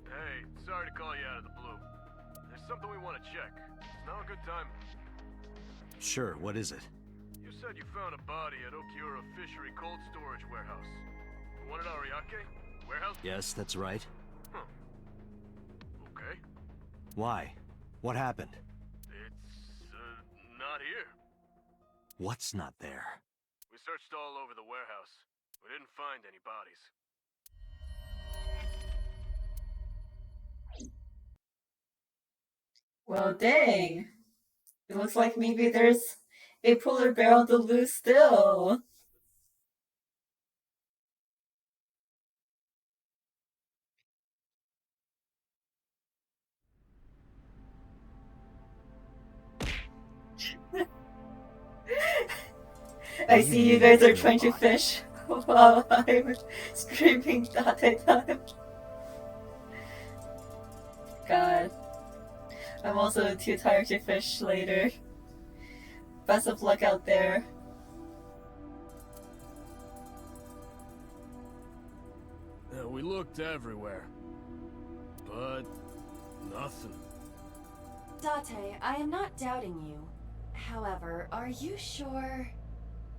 Speaker 9: Hey, sorry to call you out of the blue. There's something we want to check. It's now a good time.
Speaker 3: Sure, what is it?
Speaker 9: You said you found a body at Okiura Fishery Cold Storage Warehouse. The one at Ariake? Warehouse?
Speaker 3: Yes, that's right.
Speaker 9: Huh. Okay.
Speaker 3: Why? What happened?
Speaker 9: It's, not here.
Speaker 3: What's not there?
Speaker 9: We searched all over the warehouse. We didn't find any bodies.
Speaker 1: Well, dang. It looks like maybe there's a polar bear on the loose still. I see you guys are trying to fish while I'm streaming Date time. God. I'm also too tired to fish later. Best of luck out there.
Speaker 9: Yeah, we looked everywhere. But nothing.
Speaker 2: Date, I am not doubting you. However, are you sure?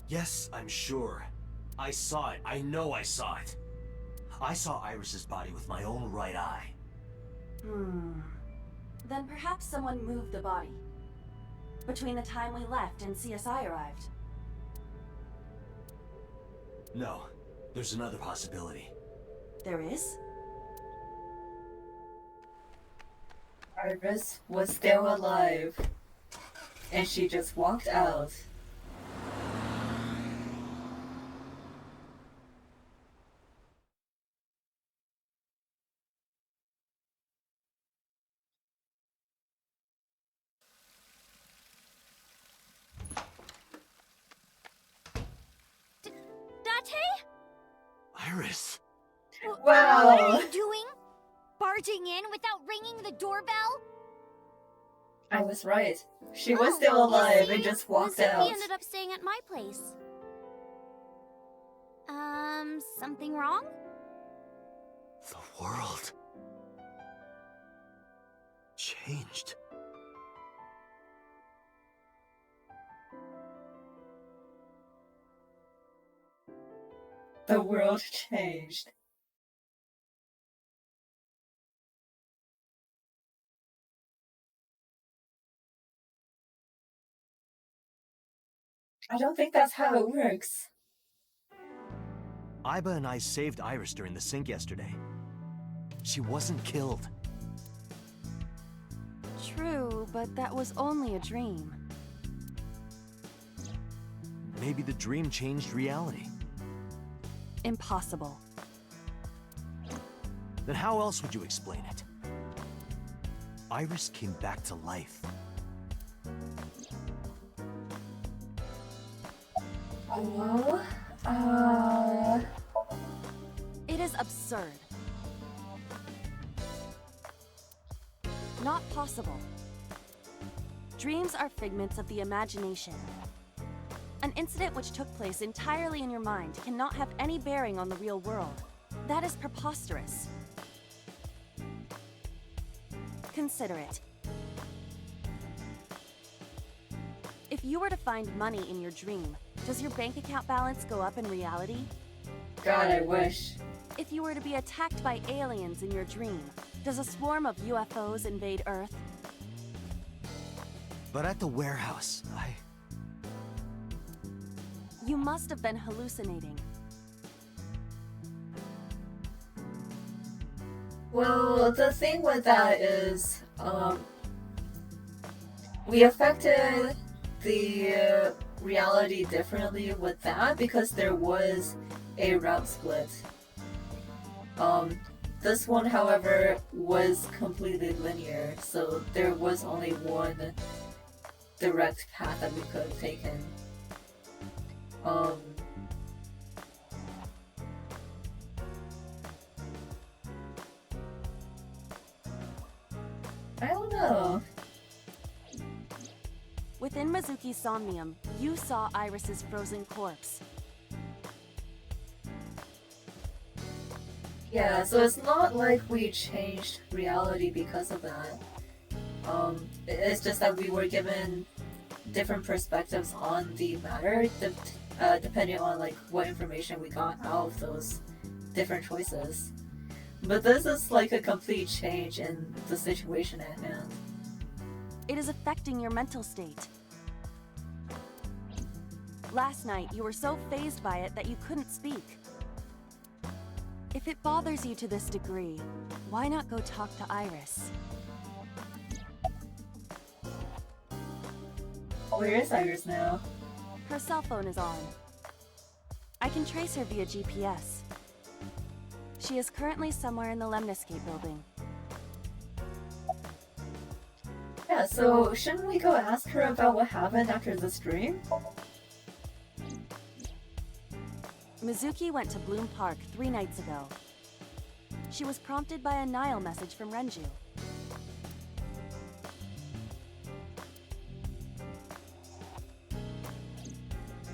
Speaker 3: Yes, I'm sure. I saw it. I know I saw it. I saw Iris's body with my own right eye.
Speaker 2: Then perhaps someone moved the body. Between the time we left and CSI arrived.
Speaker 3: No, there's another possibility.
Speaker 2: There is?
Speaker 1: Iris was still alive. And she just walked out.
Speaker 11: Date?
Speaker 3: Iris!
Speaker 1: Wow!
Speaker 11: What are you doing? Barging in without ringing the doorbell?
Speaker 1: I was right. She was still alive and just walked out.
Speaker 11: He ended up staying at my place. Something wrong?
Speaker 3: The world changed.
Speaker 1: The world changed. I don't think that's how it works.
Speaker 3: ID.A and I saved Iris during the sink yesterday. She wasn't killed.
Speaker 2: True, but that was only a dream.
Speaker 3: Maybe the dream changed reality.
Speaker 2: Impossible.
Speaker 3: Then how else would you explain it? Iris came back to life.
Speaker 2: It is absurd. Not possible. Dreams are figments of the imagination. An incident which took place entirely in your mind cannot have any bearing on the real world. That is preposterous. Consider it. If you were to find money in your dream, does your bank account balance go up in reality?
Speaker 1: God, I wish.
Speaker 2: If you were to be attacked by aliens in your dream, does a swarm of UFOs invade Earth?
Speaker 3: But at the warehouse,
Speaker 12: You must have been hallucinating.
Speaker 1: Well, the thing with that is, we affected the reality differently with that because there was a route split. This one, however, was completely linear, so there was only one direct path that we could have taken. I don't know.
Speaker 12: Within Mizuki's Somnium, you saw Iris's frozen corpse.
Speaker 1: Yeah, so it's not like we changed reality because of that. It's just that we were given different perspectives on the matter, depending on like what information we got out of those different choices. But this is like a complete change in the situation at hand.
Speaker 12: It is affecting your mental state. Last night, you were so fazed by it that you couldn't speak. If it bothers you to this degree, why not go talk to Iris?
Speaker 1: Where is Iris now?
Speaker 12: Her cell phone is on. I can trace her via GPS. She is currently somewhere in the Lemniscape building.
Speaker 1: Yeah, so shouldn't we go ask her about what happened after the stream?
Speaker 12: Mizuki went to Bloom Park 3 nights ago. She was prompted by a Nile message from Renju.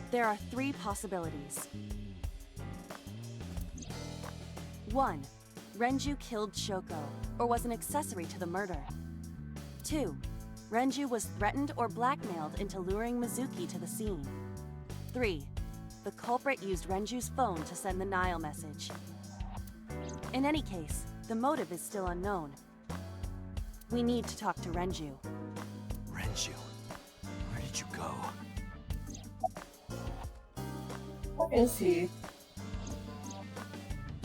Speaker 12: There are 3 possibilities. 1. Renju killed Shoko, or was an accessory to the murder. 2. Renju was threatened or blackmailed into luring Mizuki to the scene. 3. The culprit used Renju's phone to send the Nile message. In any case, the motive is still unknown. We need to talk to Renju.
Speaker 3: Renju, where did you go?
Speaker 1: Where is he?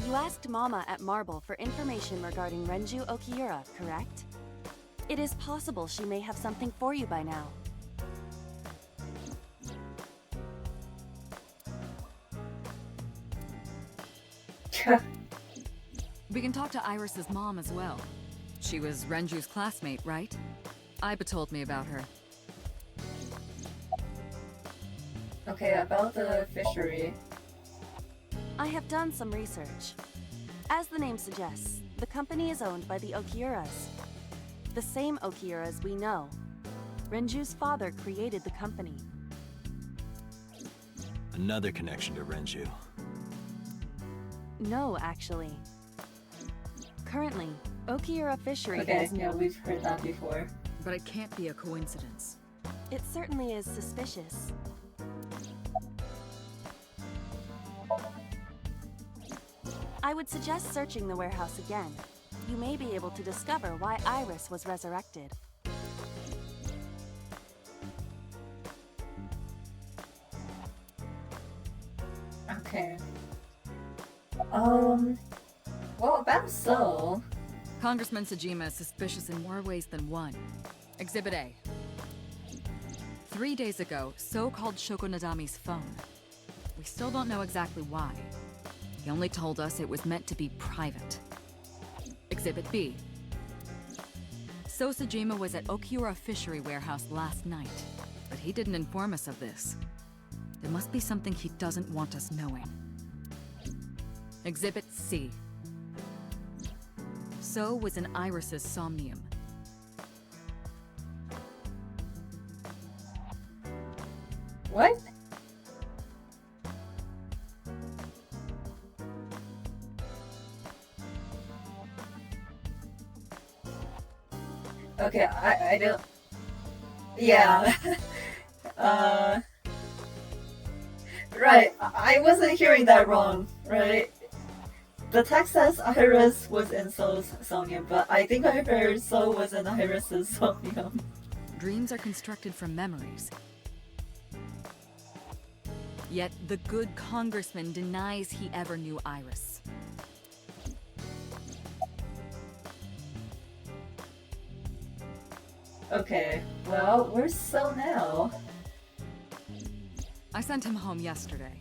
Speaker 12: You asked Mama at Marble for information regarding Renju Okiura, correct? It is possible she may have something for you by now.
Speaker 4: We can talk to Iris's mom as well. She was Renju's classmate, right? Iba told me about her.
Speaker 1: Okay, about the fishery.
Speaker 12: I have done some research. As the name suggests, the company is owned by the Okiuras. The same Okiuras we know. Renju's father created the company.
Speaker 3: Another connection to Renju.
Speaker 12: No, actually. Currently, Okiura Fishery
Speaker 1: Okay,
Speaker 12: has
Speaker 1: yeah, we've heard that before.
Speaker 4: But it can't be a coincidence.
Speaker 12: It certainly is suspicious. I would suggest searching the warehouse again. You may be able to discover why Iris was resurrected.
Speaker 1: Okay. Well, about so.
Speaker 4: Congressman Sejima is suspicious in more ways than one. Exhibit A. 3 days ago, So called Shoko Nadami's phone. We still don't know exactly why. He only told us it was meant to be private. Exhibit B. So Sejima was at Okiura Fishery Warehouse last night, but he didn't inform us of this. There must be something he doesn't want us knowing. Exhibit C. So was in Iris's Somnium.
Speaker 1: What? Okay, I don't... Yeah. Right, I wasn't hearing that wrong, right? The text says Iris was in Soul's Somnium, but I think I heard Soul was in Iris's Somnium.
Speaker 4: Dreams are constructed from memories. Yet the good congressman denies he ever knew Iris.
Speaker 1: Okay, well, where's So now?
Speaker 4: I sent him home yesterday.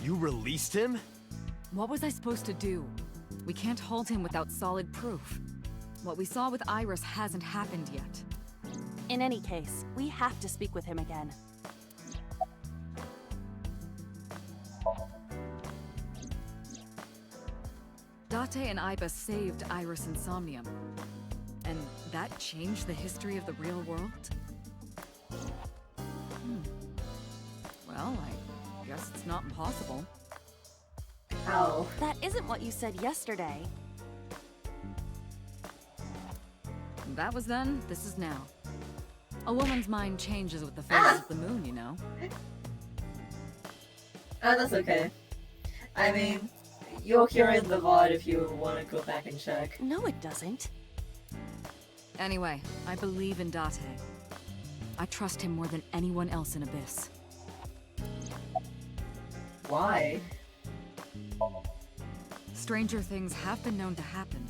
Speaker 3: You released him?
Speaker 4: What was I supposed to do? We can't hold him without solid proof. What we saw with Iris hasn't happened yet.
Speaker 12: In any case, we have to speak with him again.
Speaker 4: Date and Iba saved Iris and Somnium. And that changed the history of the real world? Well, I guess it's not impossible.
Speaker 1: How?
Speaker 12: That isn't what you said yesterday.
Speaker 4: That was then, this is now. A woman's mind changes with the phases of the moon, you know?
Speaker 1: Oh, that's okay. I mean, you'll hear it in the VOD if you want to go back and check.
Speaker 12: No, it doesn't.
Speaker 4: Anyway, I believe in Date. I trust him more than anyone else in Abyss.
Speaker 1: Why?
Speaker 4: Stranger things have been known to happen.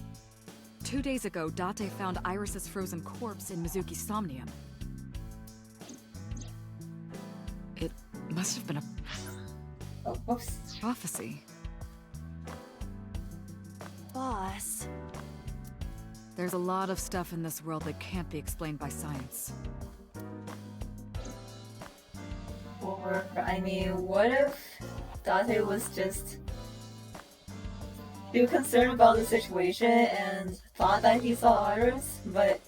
Speaker 4: 2 days ago, Date found Iris's frozen corpse in Mizuki's Somnium. It must have been a prophecy.
Speaker 12: Boss.
Speaker 4: There's a lot of stuff in this world that can't be explained by science.
Speaker 1: Or, I mean, what if Date was just too concerned about the situation and thought that he saw Iris, but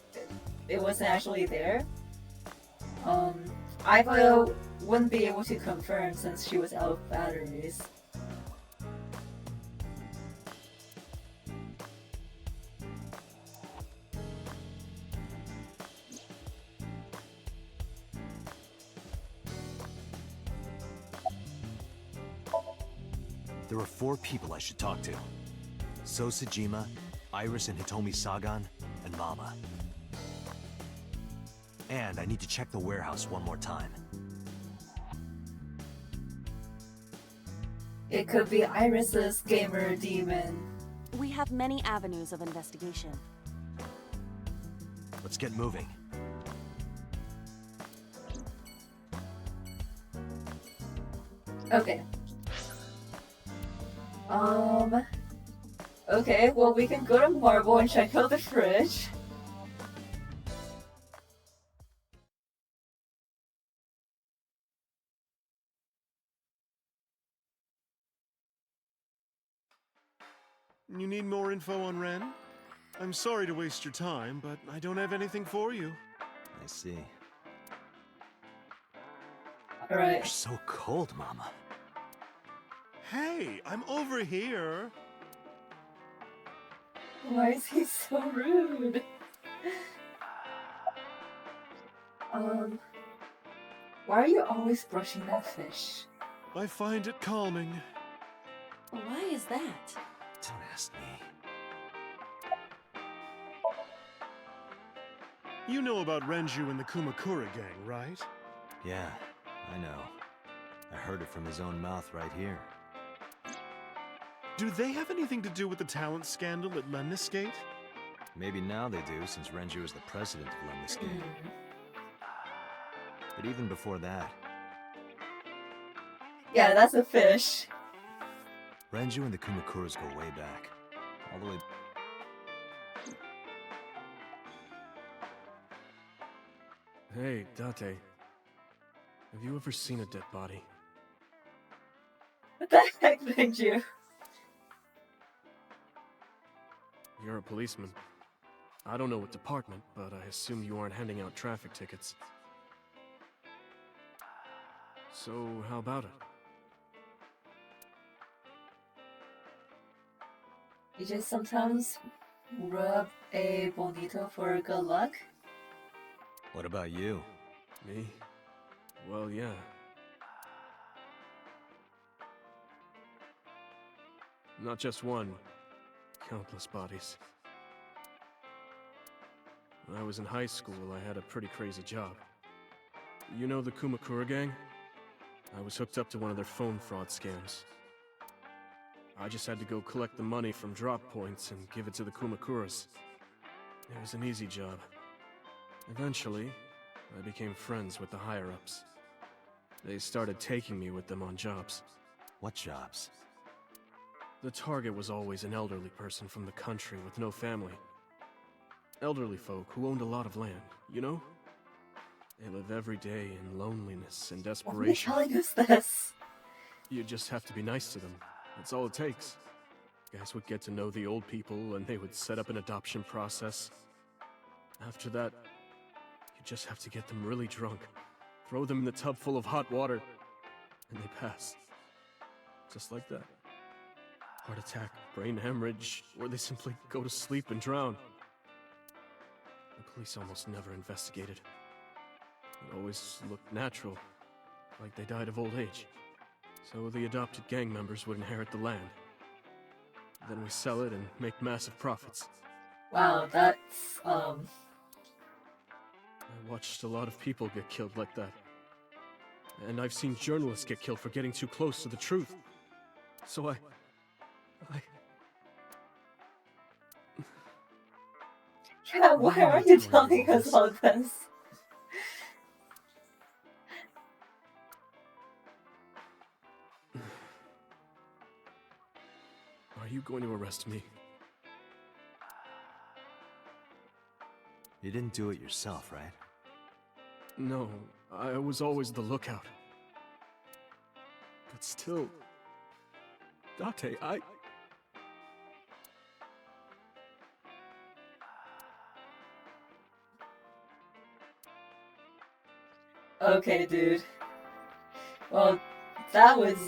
Speaker 1: it wasn't actually there? Iva wouldn't be able to confirm since she was out of batteries.
Speaker 3: There are 4 people I should talk to. So Sejima, Iris and Hitomi Sagan, and Mama. And I need to check the warehouse one more time.
Speaker 1: It could be Iris's gamer demon.
Speaker 12: We have many avenues of investigation.
Speaker 3: Let's get moving.
Speaker 1: Okay. Okay, well we can go to Marble and check out the fridge.
Speaker 15: You need more info on Ren? I'm sorry to waste your time, but I don't have anything for you.
Speaker 3: I see.
Speaker 1: Alright.
Speaker 3: You're so cold, Mama.
Speaker 15: Hey, I'm over here.
Speaker 1: Why is he so rude? Why are you always brushing that fish?
Speaker 15: I find it calming.
Speaker 12: Why is that?
Speaker 3: Don't ask me.
Speaker 15: You know about Renju and the Kumakura gang, right?
Speaker 3: Yeah, I know. I heard it from his own mouth right here.
Speaker 15: Do they have anything to do with the talent scandal at Lemniscate?
Speaker 3: Maybe now they do, since Renju is the president of Lemniscate. But even before that...
Speaker 1: Yeah, that's a fish.
Speaker 3: Renju and the Kumakuras go way back. All the way...
Speaker 9: Hey, Date. Have you ever seen a dead body?
Speaker 1: What the heck, thank you?
Speaker 9: You're a policeman. I don't know what department, but I assume you aren't handing out traffic tickets. So, how about it?
Speaker 1: You just sometimes rub a bonito for good luck?
Speaker 3: What about you?
Speaker 9: Me? Well, yeah. Not just one. Countless bodies. When I was in high school, I had a pretty crazy job. You know the Kumakura gang?
Speaker 15: I was hooked up to one of their phone fraud scams. I just had to go collect the money from drop points and give it to the Kumakuras. It was an easy job. Eventually, I became friends with the higher-ups. They started taking me with them on jobs.
Speaker 3: What jobs?
Speaker 15: The target was always an elderly person from the country with no family. Elderly folk who owned a lot of land, you know? They live every day in loneliness and desperation.
Speaker 1: What are you telling us this?
Speaker 15: You just have to be nice to them. That's all it takes. Guys would get to know the old people and they would set up an adoption process. After that, you just have to get them really drunk, throw them in the tub full of hot water, and they pass. Just like that. Heart attack, brain hemorrhage, or they simply go to sleep and drown. The police almost never investigated. It always looked natural, like they died of old age. So the adopted gang members would inherit the land. Then we sell it and make massive profits.
Speaker 1: Wow, that's,
Speaker 15: I watched a lot of people get killed like that. And I've seen journalists get killed for getting too close to the truth. So I...
Speaker 1: Yeah, why are you telling us all this?
Speaker 15: Are you going to arrest me?
Speaker 3: You didn't do it yourself, right?
Speaker 15: No, I was always the lookout. But still... Date,
Speaker 1: Okay, dude. Well, that was,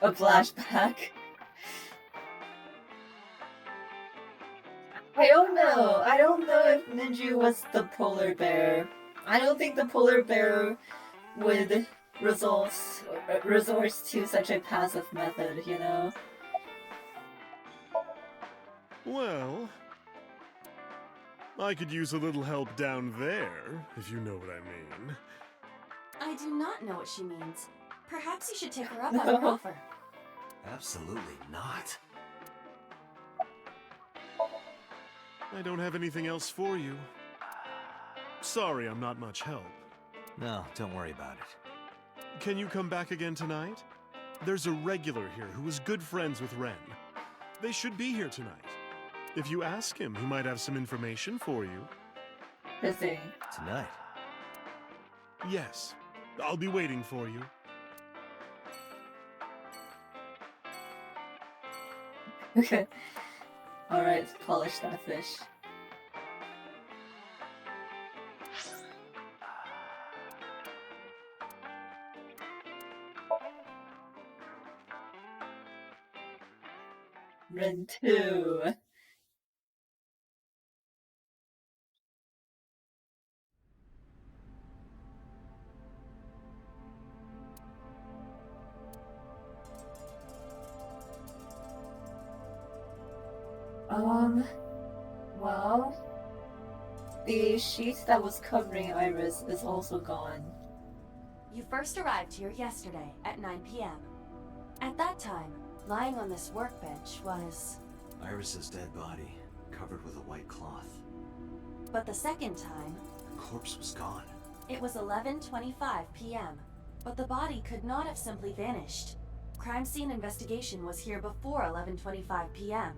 Speaker 1: a flashback. I don't know. I don't know if Ninju was the polar bear. I don't think the polar bear would resort to such a passive method, you know?
Speaker 15: Well... I could use a little help down there, if you know what I mean.
Speaker 2: I do not know what she means. Perhaps you should take her up on her offer.
Speaker 3: Absolutely not.
Speaker 15: I don't have anything else for you. Sorry, I'm not much help.
Speaker 3: No, don't worry about it.
Speaker 15: Can you come back again tonight? There's a regular here who is good friends with Ren. They should be here tonight. If you ask him, he might have some information for you.
Speaker 1: Busy.
Speaker 3: Tonight?
Speaker 15: Yes. I'll be waiting for you.
Speaker 1: Okay. Alright, polish that fish. Ren 2. Well, the sheet that was covering Iris is also gone.
Speaker 2: You first arrived here yesterday at 9 p.m. At that time, lying on this workbench was...
Speaker 3: Iris's dead body, covered with a white cloth.
Speaker 2: But the second time...
Speaker 3: The corpse was gone.
Speaker 2: It was 11:25 p.m., but the body could not have simply vanished. Crime scene investigation was here before 11:25 p.m.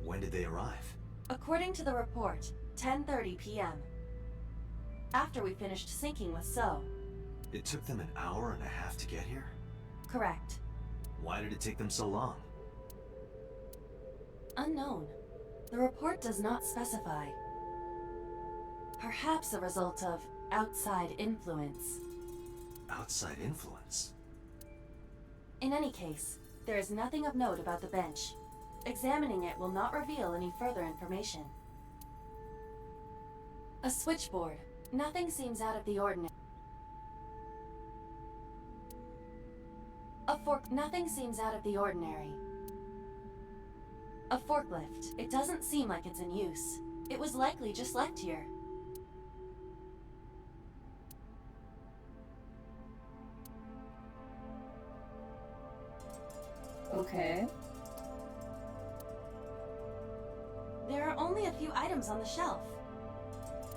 Speaker 3: When did they arrive?
Speaker 2: According to the report, 10:30 p.m. After we finished syncing with So.
Speaker 3: It took them an hour and a half to get here?
Speaker 2: Correct.
Speaker 3: Why did it take them so long?
Speaker 2: Unknown. The report does not specify. Perhaps a result of outside influence.
Speaker 3: Outside influence?
Speaker 2: In any case, there is nothing of note about the bench. Examining it will not reveal any further information. A switchboard. Nothing seems out of the ordinary. A fork. Nothing seems out of the ordinary. A forklift. It doesn't seem like it's in use. It was likely just left here.
Speaker 1: Okay.
Speaker 2: There are only a few items on the shelf.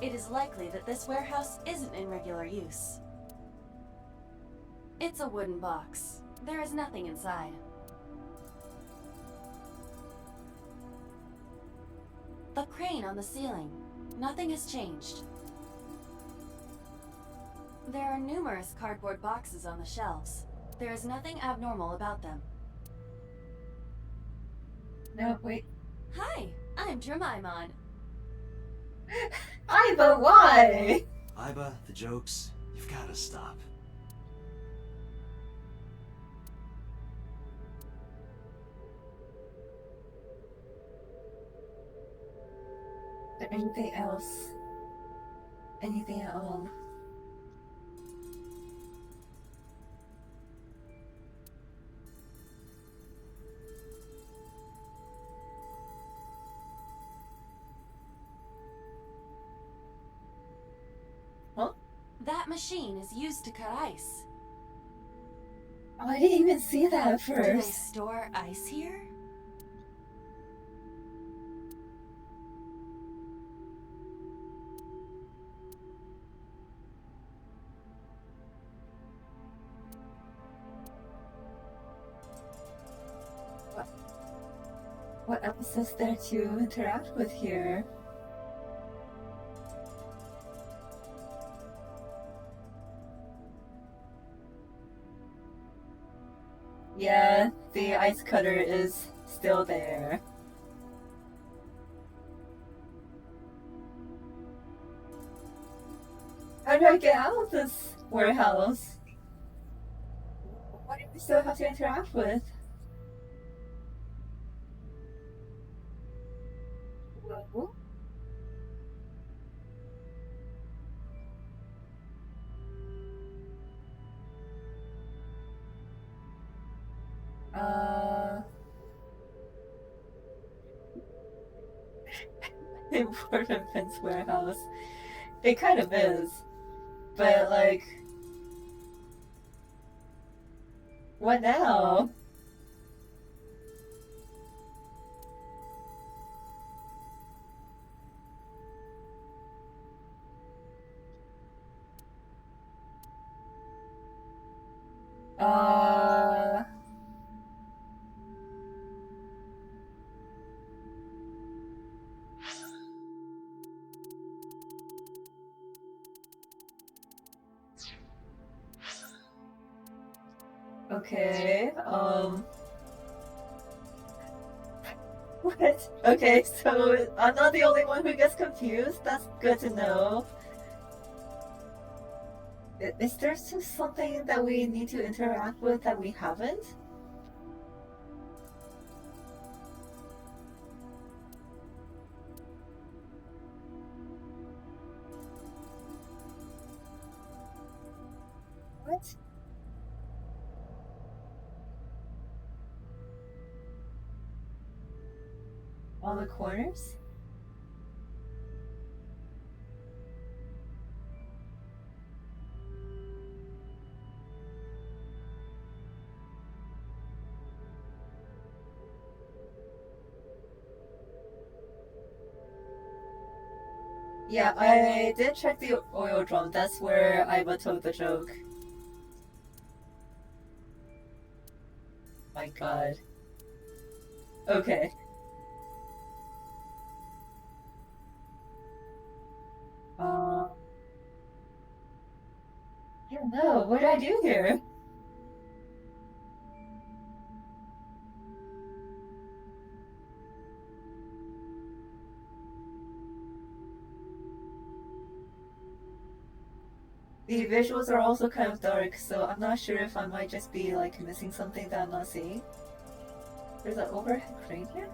Speaker 2: It is likely that this warehouse isn't in regular use. It's a wooden box. There is nothing inside. The crane on the ceiling. Nothing has changed. There are numerous cardboard boxes on the shelves. There is nothing abnormal about them.
Speaker 1: No, wait.
Speaker 2: Hi, I'm Dramaimon.
Speaker 1: Aiba, why?
Speaker 3: Aiba, the jokes, you've gotta stop.
Speaker 1: Is there anything else? Anything at all? Huh?
Speaker 2: That machine is used to cut ice.
Speaker 1: Oh, I didn't even see that at
Speaker 2: Do they
Speaker 1: first.
Speaker 2: store ice here?
Speaker 1: What else is there to interact with here? Yeah, the ice cutter is still there. How do I get out of this warehouse? What do we still have to interact with? Whoa. Important fence warehouse. It kind of is. But, like... What now? Okay, What? Okay, so I'm not the only one who gets confused? That's good to know. Is there still something that we need to interact with that we haven't? What? All the corners? Yeah, I did check the oil drum. That's where Iva told the joke. My god. Okay. I don't know. What do I do here? The visuals are also kind of dark, so I'm not sure if I might just be like missing something that I'm not seeing. There's an overhead crane here?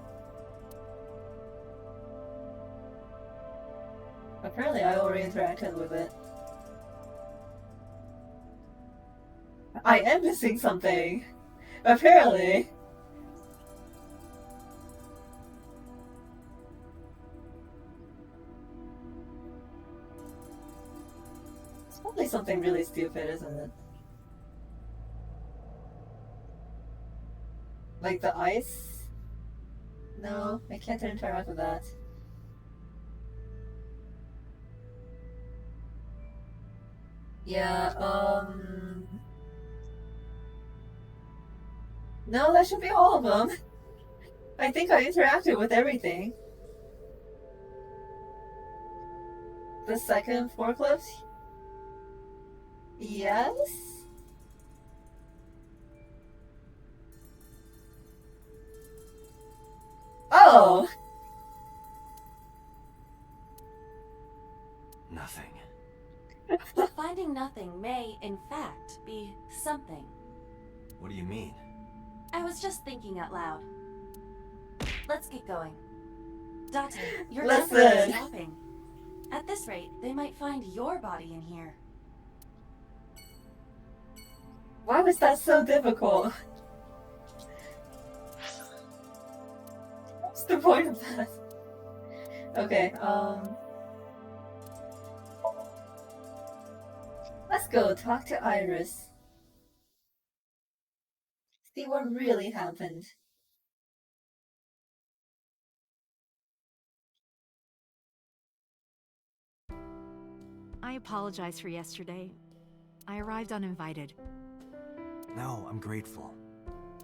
Speaker 1: Apparently I already interacted with it. I am missing something! Apparently! It's probably something really stupid, isn't it? Like the ice? No, I can't interact with that. Yeah, no, that should be all of them. I think I interacted with everything. The second forklift? Yes? Oh!
Speaker 3: Nothing.
Speaker 2: Finding nothing may, in fact, be something.
Speaker 3: What do you mean?
Speaker 2: I was just thinking out loud. Let's get going. Date, you're
Speaker 1: Listen.
Speaker 2: definitely stopping. At this rate, they might find your body in here.
Speaker 1: Why was that so difficult? What's the point of that? Okay, let's go talk to Iris. See what really happened.
Speaker 4: I apologize for yesterday. I arrived uninvited.
Speaker 3: No, I'm grateful.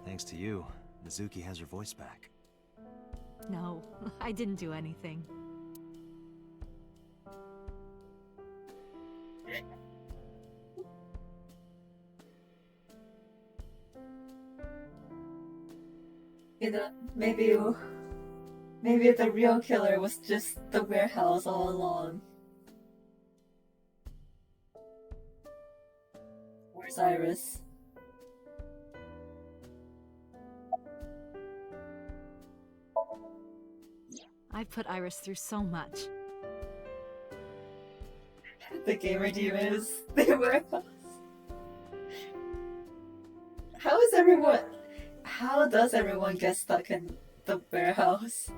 Speaker 3: Thanks to you, Mizuki has her voice back.
Speaker 4: No, I didn't do anything.
Speaker 1: You know, maybe the real killer was just the warehouse all along. Where's Iris?
Speaker 4: I've put Iris through so much.
Speaker 1: The gamer demons, the warehouse. How does everyone get stuck in the warehouse?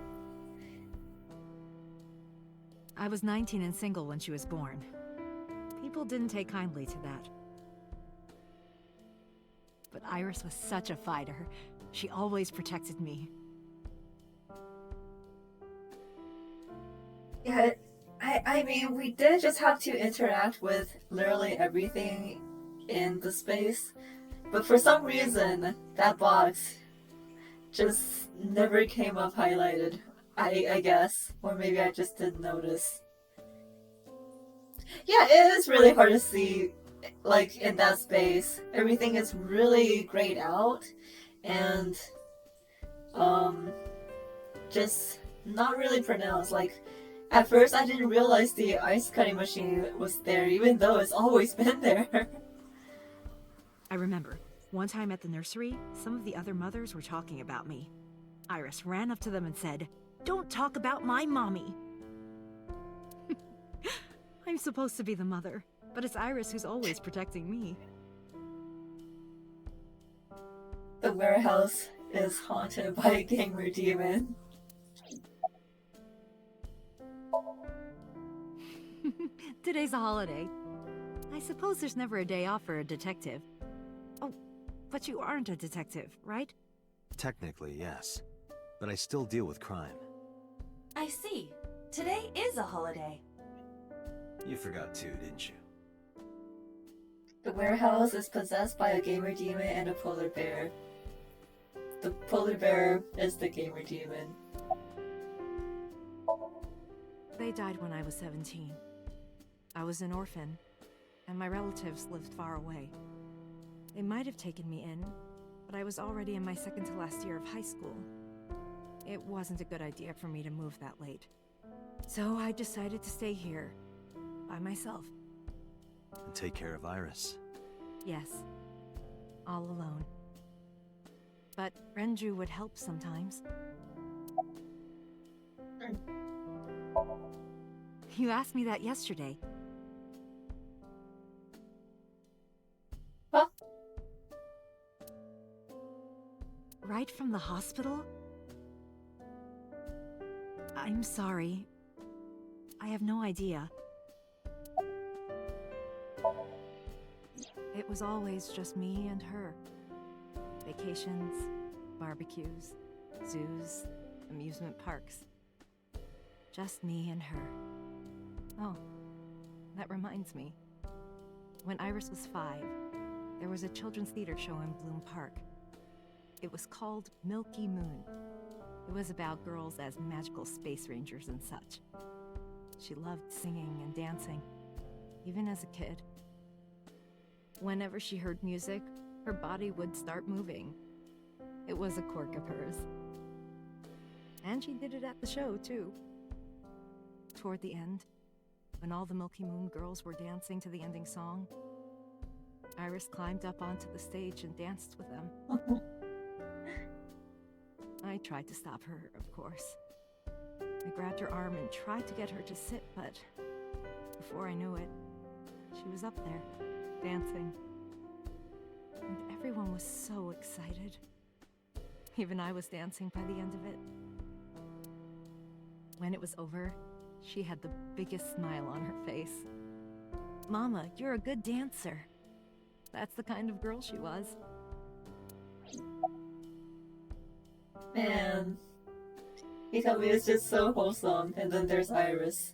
Speaker 4: I was 19 and single when she was born. People didn't take kindly to that. But Iris was such a fighter. She always protected me.
Speaker 1: Yeah, I mean, we did just have to interact with literally everything in the space. But for some reason, that box just never came up highlighted. I guess. Or maybe I just didn't notice. Yeah, it is really hard to see, like, in that space. Everything is really grayed out. And, just not really pronounced. Like, at first I didn't realize the ice cutting machine was there, even though it's always been there.
Speaker 4: I remember, one time at the nursery, some of the other mothers were talking about me. Iris ran up to them and said, "Don't talk about my mommy!" I'm supposed to be the mother, but it's Iris who's always protecting me.
Speaker 1: The warehouse is haunted by a gamer demon.
Speaker 4: Today's a holiday. I suppose there's never a day off for a detective. Oh, but you aren't a detective, right?
Speaker 3: Technically, yes. But I still deal with crime.
Speaker 2: I see. Today is a holiday.
Speaker 3: You forgot too, didn't you?
Speaker 1: The warehouse is possessed by a gamer demon and a polar bear. The polar bear is the gamer demon.
Speaker 4: They died when I was 17. I was an orphan, and my relatives lived far away. They might have taken me in, but I was already in my second to last year of high school. It wasn't a good idea for me to move that late. So I decided to stay here, by myself.
Speaker 3: And take care of Iris.
Speaker 4: Yes, all alone. But Renju would help sometimes. You asked me that yesterday.
Speaker 1: Huh?
Speaker 4: Right from the hospital? I'm sorry. I have no idea. It was always just me and her. Vacations,
Speaker 16: barbecues, zoos, amusement parks. Just me and her. Oh, that reminds me. When Iris was 5, there was a children's theater show in Bloom Park. It was called Milky Moon. It was about girls as magical space rangers and such. She loved singing and dancing, even as a kid. Whenever she heard music, her body would start moving. It was a quirk of hers. And she did it at the show, too. Toward the end, when all the Milky Moon girls were dancing to the ending song, Iris climbed up onto the stage and danced with them. I tried to stop her, of course. I grabbed her arm and tried to get her to sit, but before I knew it, she was up there, dancing. And everyone was so excited. Even I was dancing by the end of it. When it was over, she had the biggest smile on her face. Mama, you're a good dancer. That's the kind of girl she was.
Speaker 1: Man, Hikami is just so wholesome, and then there's Iris.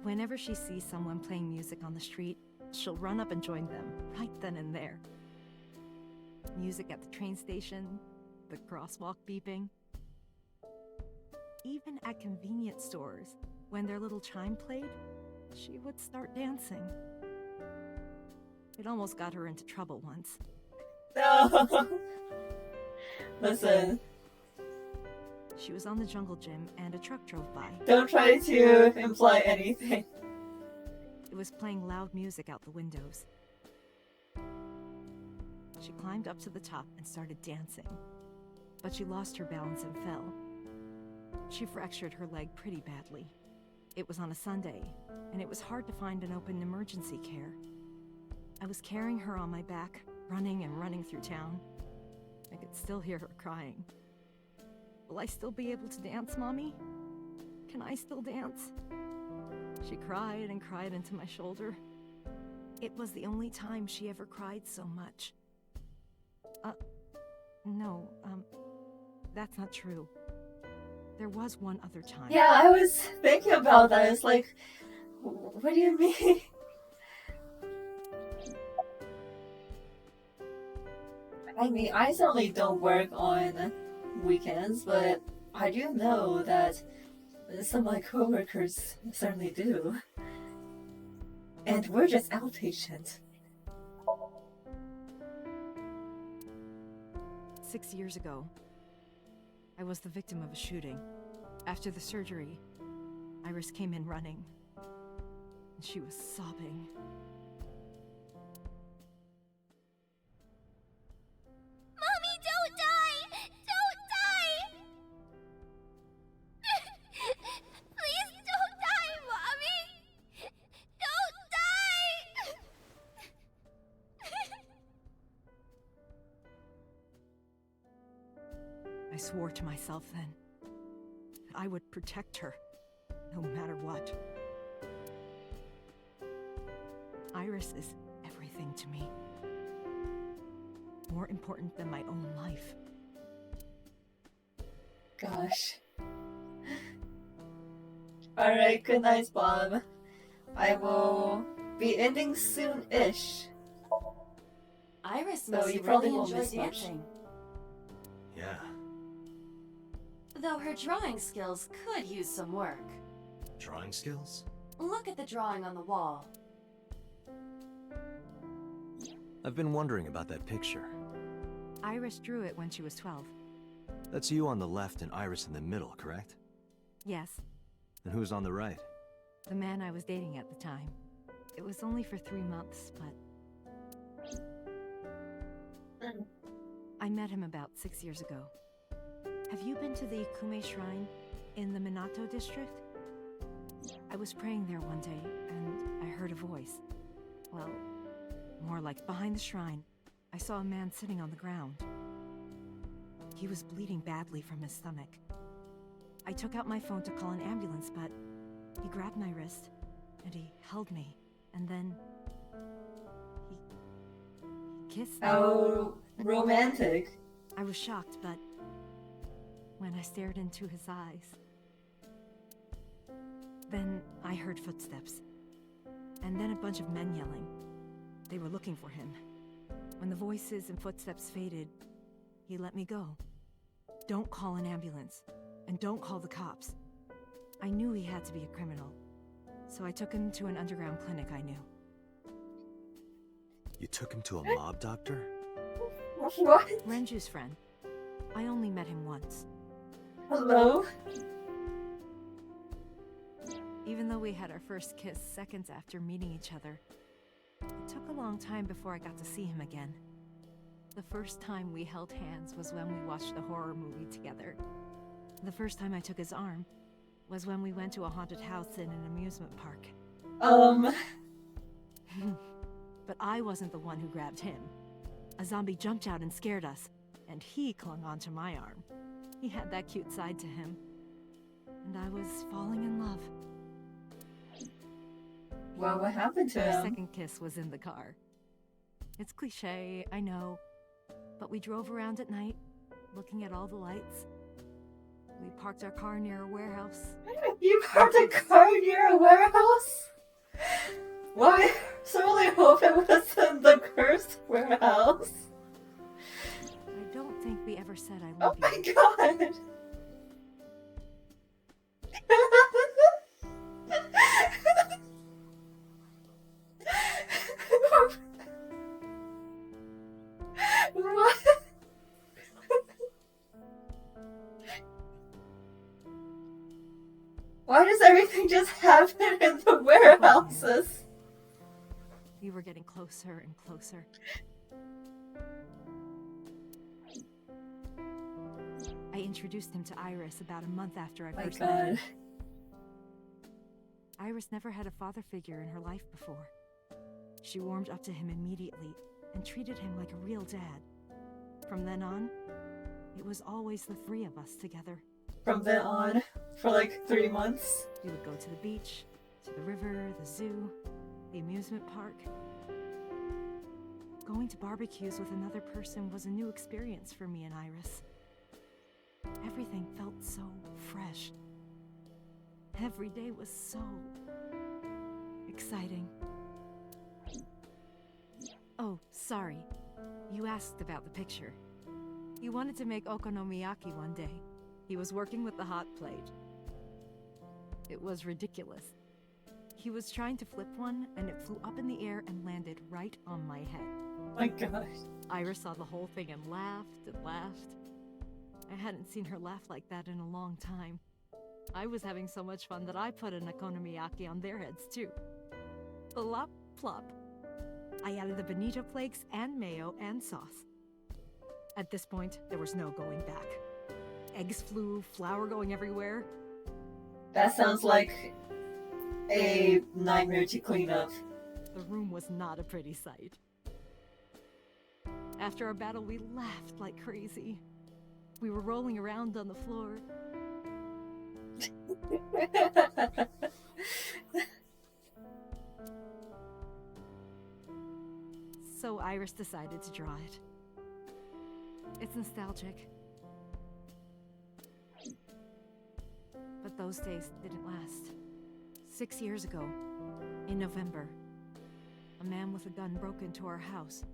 Speaker 16: Whenever she sees someone playing music on the street, she'll run up and join them, right then and there. Music at the train station, the crosswalk beeping. Even at convenience stores, when their little chime played, she would start dancing. It almost got her into trouble once.
Speaker 1: No! Listen.
Speaker 16: She was on the jungle gym and a truck drove by.
Speaker 1: Don't try to imply anything.
Speaker 16: It was playing loud music out the windows. She climbed up to the top and started dancing, but she lost her balance and fell. She fractured her leg pretty badly. It was on a Sunday, and it was hard to find an open emergency care. I was carrying her on my back, running and running through town. I could still hear her crying. Will I still be able to dance, Mommy? Can I still dance? She cried and cried into my shoulder. It was the only time she ever cried so much. No, that's not true. There was one other time.
Speaker 1: Yeah, I was thinking about that. It's like, what do you mean? I mean, I certainly don't work on weekends, but I do know that some of my coworkers certainly do. And we're just outpatient.
Speaker 16: 6 years ago, I was the victim of a shooting. After the surgery, Iris came in running, and she was sobbing.
Speaker 11: Mommy, don't die! Don't die! Please don't die, Mommy! Don't die!
Speaker 16: I swore to myself then that I would protect her, no matter what. Iris is everything to me. More important than my own life.
Speaker 1: Gosh. Alright, good night, Bob. I will be ending soon-ish.
Speaker 2: Iris
Speaker 1: So
Speaker 2: must
Speaker 1: you probably
Speaker 2: really
Speaker 1: won't
Speaker 2: enjoy
Speaker 1: miss much.
Speaker 2: dancing.
Speaker 3: Yeah.
Speaker 2: Though her drawing skills could use some work.
Speaker 3: Drawing skills?
Speaker 2: Look at the drawing on the wall.
Speaker 3: I've been wondering about that picture.
Speaker 16: Iris drew it when she was 12.
Speaker 3: That's you on the left and Iris in the middle, correct?
Speaker 16: Yes,
Speaker 3: And who's on the right?
Speaker 16: the man I was dating at the time. It was only for 3 months, but I met him about 6 years ago. Have you been to the Ikume Shrine in the Minato district? I was praying there one day, and I heard a voice. Well, more like behind the shrine. I saw a man sitting on the ground. He was bleeding badly from his stomach. I took out my phone to call an ambulance, but he grabbed my wrist, and he held me, and then he kissed me.
Speaker 1: How romantic.
Speaker 16: I was shocked, but when I stared into his eyes, then I heard footsteps. And then a bunch of men yelling. They were looking for him. When the voices and footsteps faded, he let me go. Don't call an ambulance, and don't call the cops. I knew he had to be a criminal, so I took him to an underground clinic I knew.
Speaker 3: You took him to a mob doctor?
Speaker 1: What?
Speaker 16: Renju's friend. I only met him once.
Speaker 1: Hello?
Speaker 16: Even though we had our first kiss seconds after meeting each other, it took a long time before I got to see him again. The first time we held hands was when we watched a horror movie together. The first time I took his arm was when we went to a haunted house in an amusement park. But I wasn't the one who grabbed him. A zombie jumped out and scared us, and he clung onto my arm. He had that cute side to him. And I was falling in love.
Speaker 1: Well, what happened to
Speaker 16: Our
Speaker 1: him?
Speaker 16: second kiss was in the car. It's cliche, I know, but we drove around at night, looking at all the lights. We parked our car near a warehouse.
Speaker 1: You parked a car near a warehouse? Why? Certainly hope it wasn't the cursed warehouse.
Speaker 16: I don't think we ever said I
Speaker 1: Oh
Speaker 16: love
Speaker 1: my
Speaker 16: you.
Speaker 1: god! What? Why does everything just happen in the warehouses?
Speaker 16: We were getting closer and closer. I introduced him to Iris about a month after I
Speaker 1: My
Speaker 16: first met him.
Speaker 1: god.
Speaker 16: Iris never had a father figure in her life before. She warmed up to him immediately and treated him like a real dad. From then on, it was always the three of us together.
Speaker 1: From then on, for like 3 months.
Speaker 16: We would go to the beach, to the river, the zoo, the amusement park. Going to barbecues with another person was a new experience for me and Iris. Everything felt so fresh. Every day was so exciting. Oh, sorry. You asked about the picture. He wanted to make okonomiyaki one day. He was working with the hot plate. It was ridiculous. He was trying to flip one, and it flew up in the air and landed right on my head.
Speaker 1: My gosh.
Speaker 16: Iris saw the whole thing and laughed and laughed. I hadn't seen her laugh like that in a long time. I was having so much fun that I put an okonomiyaki on their heads too. Plop, plop. I added the bonito flakes and mayo and sauce. At this point, there was no going back. Eggs flew, flour going everywhere.
Speaker 1: That sounds like a nightmare to clean up.
Speaker 16: The room was not a pretty sight. After our battle, we laughed like crazy. We were rolling around on the floor. So Iris decided to draw it. It's nostalgic. But those days didn't last. 6 years ago, in November, a man with a gun broke into our house.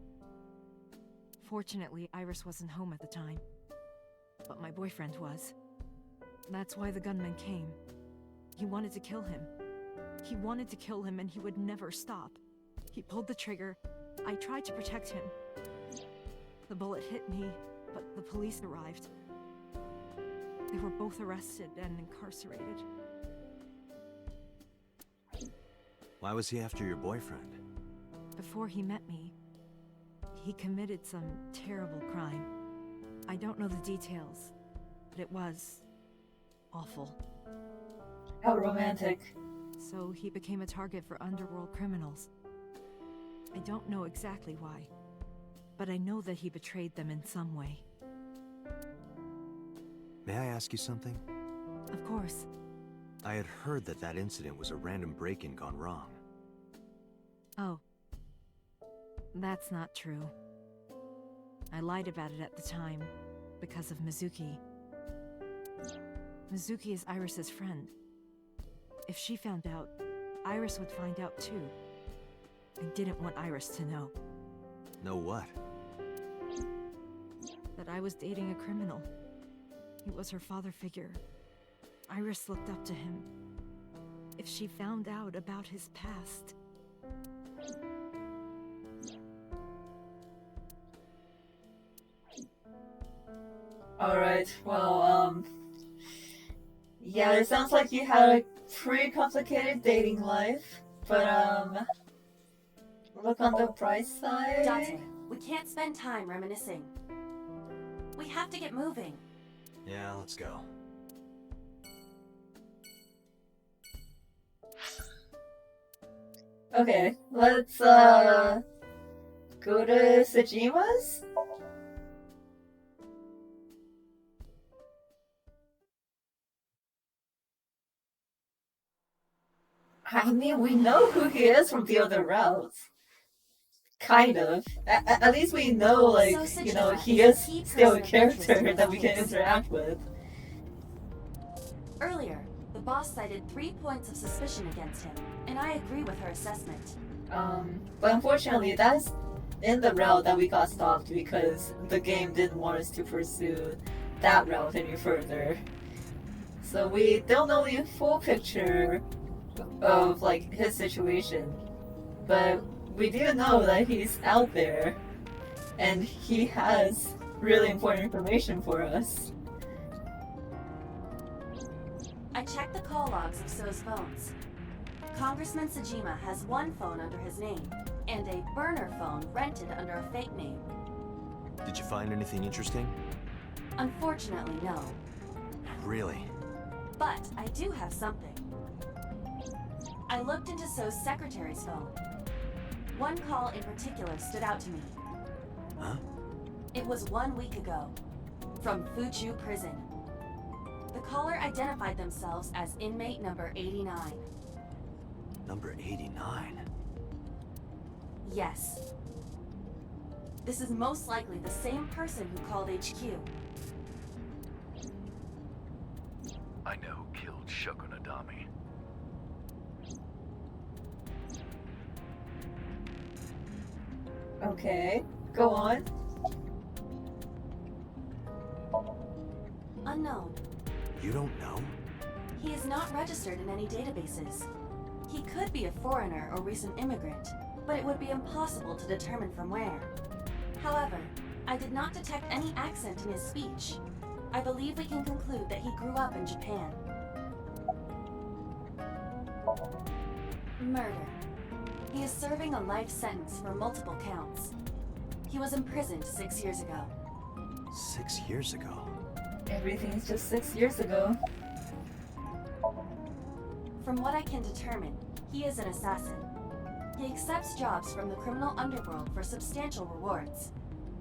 Speaker 16: Fortunately, Iris wasn't home at the time, but my boyfriend was. That's why the gunman came. He wanted to kill him. He wanted to kill him, and he would never stop. He pulled the trigger. I tried to protect him. The bullet hit me, but the police arrived. They were both arrested and incarcerated.
Speaker 3: Why was he after your boyfriend?
Speaker 16: Before he met me, he committed some terrible crime. I don't know the details, but it was awful.
Speaker 1: How romantic.
Speaker 16: So he became a target for underworld criminals. I don't know exactly why, but I know that he betrayed them in some way.
Speaker 3: May I ask you something?
Speaker 16: Of course.
Speaker 3: I had heard that that incident was a random break-in gone wrong.
Speaker 16: Oh. That's not true. I lied about it at the time, because of Mizuki. Mizuki is Iris's friend. If she found out, Iris would find out too. I didn't want Iris to know.
Speaker 3: Know what?
Speaker 16: That I was dating a criminal. He was her father figure. Iris looked up to him. If she found out about his past...
Speaker 1: Alright, well, yeah, it sounds like you had a pretty complicated dating life, but, look on the bright side.
Speaker 12: Date, we can't spend time reminiscing. We have to get moving.
Speaker 3: Yeah, let's go.
Speaker 1: Okay, let's, go to Sajima's? I mean, we know who he is from the other routes. Kind of. At least we know, like,
Speaker 12: So
Speaker 1: you know,
Speaker 12: Sajima
Speaker 1: he
Speaker 12: is
Speaker 1: is
Speaker 12: a key
Speaker 1: still a
Speaker 12: person of interest
Speaker 1: character
Speaker 12: in
Speaker 1: that we
Speaker 12: this
Speaker 1: can
Speaker 12: case.
Speaker 1: interact with.
Speaker 12: Earlier, the boss cited 3 points of suspicion against him, and I agree with her assessment.
Speaker 1: But unfortunately, that's in the route that we got stopped because the game didn't want us to pursue that route any further. So we don't know the full picture of, like, his situation. But we do know that he's out there, and he has really important information for us.
Speaker 12: I checked the call logs of So's phones. Congressman Sajima has one phone under his name, and a burner phone rented under a fake name.
Speaker 3: Did you find anything interesting?
Speaker 12: Unfortunately, no.
Speaker 3: Really?
Speaker 12: But I do have something. I looked into So's secretary's phone. One call in particular stood out to me.
Speaker 3: Huh?
Speaker 12: It was 1 week ago, from Fuchu Prison. The caller identified themselves as inmate number 89.
Speaker 3: Number 89?
Speaker 12: Yes. This is most likely the same person who called HQ.
Speaker 8: I know who killed Shoko Nadami.
Speaker 1: Okay, go on.
Speaker 12: Unknown.
Speaker 3: You don't know?
Speaker 12: He is not registered in any databases. He could be a foreigner or recent immigrant, but it would be impossible to determine from where. However, I did not detect any accent in his speech. I believe we can conclude that he grew up in Japan. Murder. He is serving a life sentence for multiple counts. He was imprisoned 6 years ago.
Speaker 3: 6 years ago?
Speaker 1: Everything's just 6 years ago.
Speaker 12: From what I can determine, he is an assassin. He accepts jobs from the criminal underworld for substantial rewards.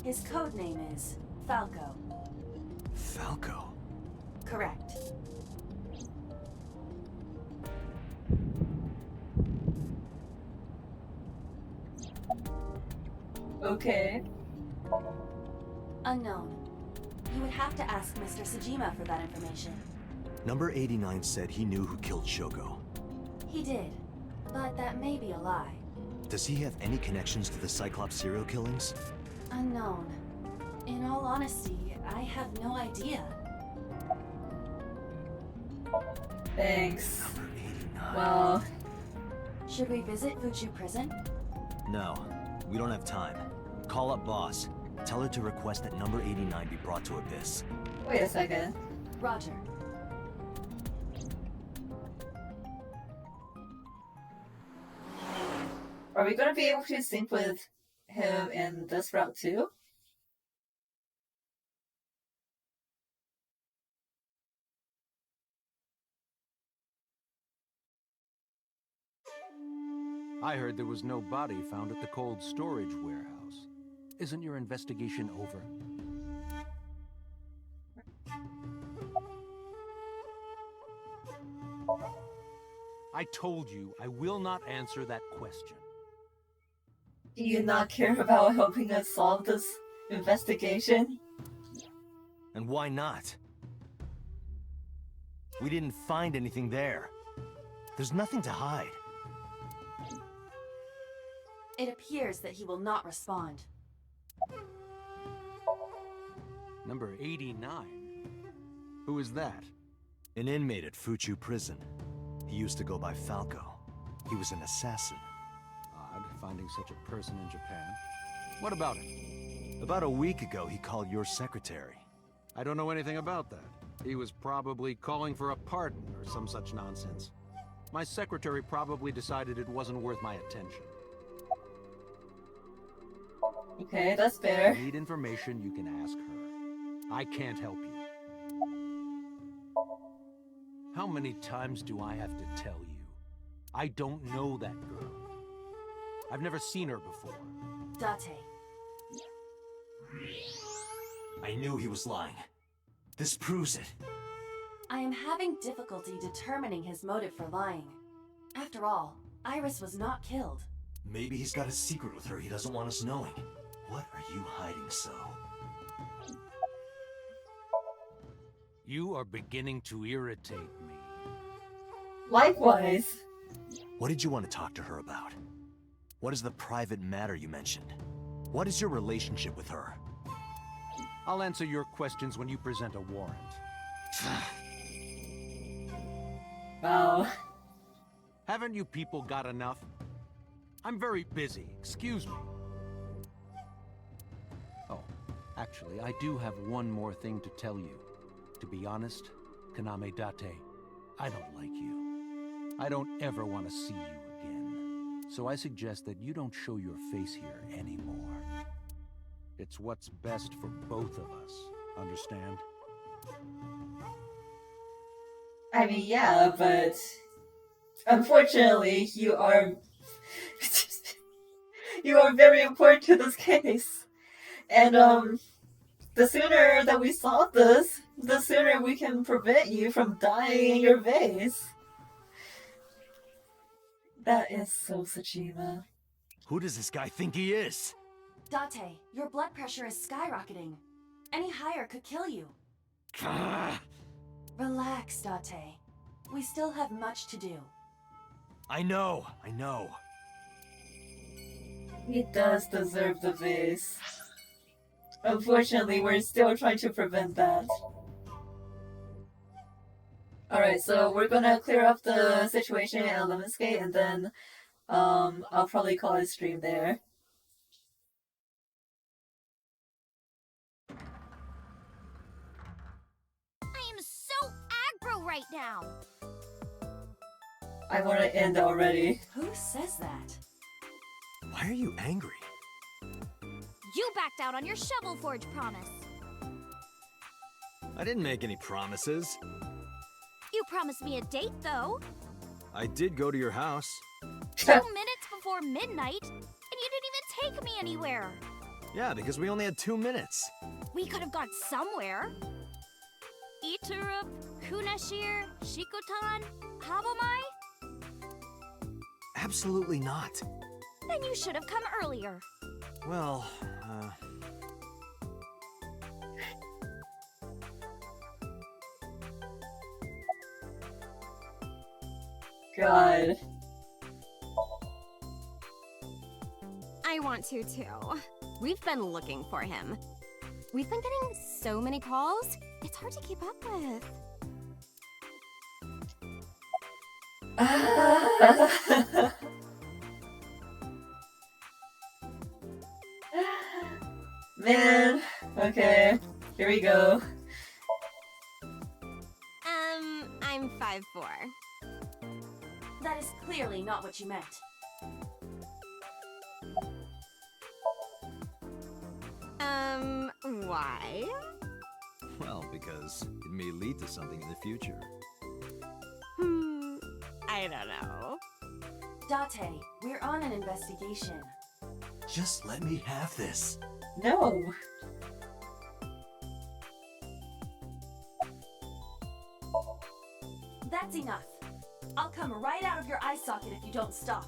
Speaker 12: His code name is Falco.
Speaker 3: Falco?
Speaker 12: Correct.
Speaker 1: Okay.
Speaker 12: Unknown. You would have to ask Mr. Sajima for that information.
Speaker 3: Number 89 said he knew who killed Shoko.
Speaker 12: He did, but that may be a lie.
Speaker 3: Does he have any connections to the Cyclops serial killings?
Speaker 12: Unknown. In all honesty, I have no idea.
Speaker 1: Thanks.
Speaker 3: Number 89.
Speaker 1: Well...
Speaker 12: Should we visit Fuchu Prison?
Speaker 3: No, we don't have time. Call up boss. Tell her to request that number 89 be brought to Abyss.
Speaker 1: Wait a second.
Speaker 12: Roger.
Speaker 1: Are we gonna be able to sync with him in this route too?
Speaker 10: I heard there was no body found at the cold storage warehouse. Isn't your investigation over? I told you I will not answer that question.
Speaker 1: Do you not care about helping us solve this investigation?
Speaker 3: And why not? We didn't find anything there. There's nothing to hide.
Speaker 12: It appears that he will not respond.
Speaker 10: Number 89? Who is that?
Speaker 3: An inmate at Fuchu prison. He used to go by Falco. He was an assassin.
Speaker 10: Odd, finding such a person in Japan. What about him?
Speaker 3: About a week ago, he called your secretary.
Speaker 10: I don't know anything about that. He was probably calling for a pardon or some such nonsense. My secretary probably decided it wasn't worth my attention.
Speaker 1: Okay, that's fair.
Speaker 10: If you need information, you can ask her. I can't help you. How many times do I have to tell you? I don't know that girl. I've never seen her before.
Speaker 12: Date.
Speaker 3: I knew he was lying. This proves it.
Speaker 12: I am having difficulty determining his motive for lying. After all, Iris was not killed.
Speaker 3: Maybe he's got a secret with her he doesn't want us knowing. What are you hiding so?
Speaker 10: You are beginning to irritate me.
Speaker 1: Likewise.
Speaker 3: What did you want to talk to her about? What is the private matter you mentioned? What is your relationship with her?
Speaker 10: I'll answer your questions when you present a warrant.
Speaker 1: Wow.
Speaker 10: Haven't you people got enough? I'm very busy, excuse me. Oh, actually, I do have one more thing to tell you. To be honest, Kaname Date, I don't like you. I don't ever want to see you again. So I suggest that you don't show your face here anymore. It's what's best for both of us, understand?
Speaker 1: I mean, yeah, but unfortunately, you are you are very important to this case. And the sooner that we solve this, the sooner we can prevent you from dying in your vase. That is so Tsushima.
Speaker 3: Who does this guy think he is?
Speaker 12: Date, your blood pressure is skyrocketing. Any higher could kill you. Relax, Date. We still have much to do.
Speaker 3: I know.
Speaker 1: He does deserve the vase. Unfortunately, we're still trying to prevent that. Alright, so we're gonna clear up the situation at Lemon Skate, and then I'll probably call it stream there.
Speaker 11: I am so aggro right now.
Speaker 1: I want to end already.
Speaker 12: Who says that?
Speaker 3: Why are you angry?
Speaker 11: You backed out on your Shovel Forge promise.
Speaker 3: I didn't make any promises.
Speaker 11: You promised me a date, though.
Speaker 3: I did go to your house.
Speaker 11: 2 minutes before midnight, and you didn't even take me anywhere.
Speaker 3: Yeah, because we only had 2 minutes.
Speaker 11: We could have gone somewhere. Iturup, Kunashir, Shikotan, Habomai?
Speaker 3: Absolutely not.
Speaker 11: Then you should have come earlier.
Speaker 3: Well,
Speaker 1: God.
Speaker 17: I want to too. We've been looking for him. We've been getting so many calls, it's hard to keep up with.
Speaker 1: Man, okay, here we go.
Speaker 17: I'm 5'4".
Speaker 12: That is clearly not what you meant.
Speaker 17: Why?
Speaker 3: well, because it may lead to something in the future.
Speaker 17: I don't know.
Speaker 12: Date, we're on an investigation.
Speaker 3: Just let me have this.
Speaker 1: No.
Speaker 12: That's enough. I'll come right out of your eye socket if you don't stop.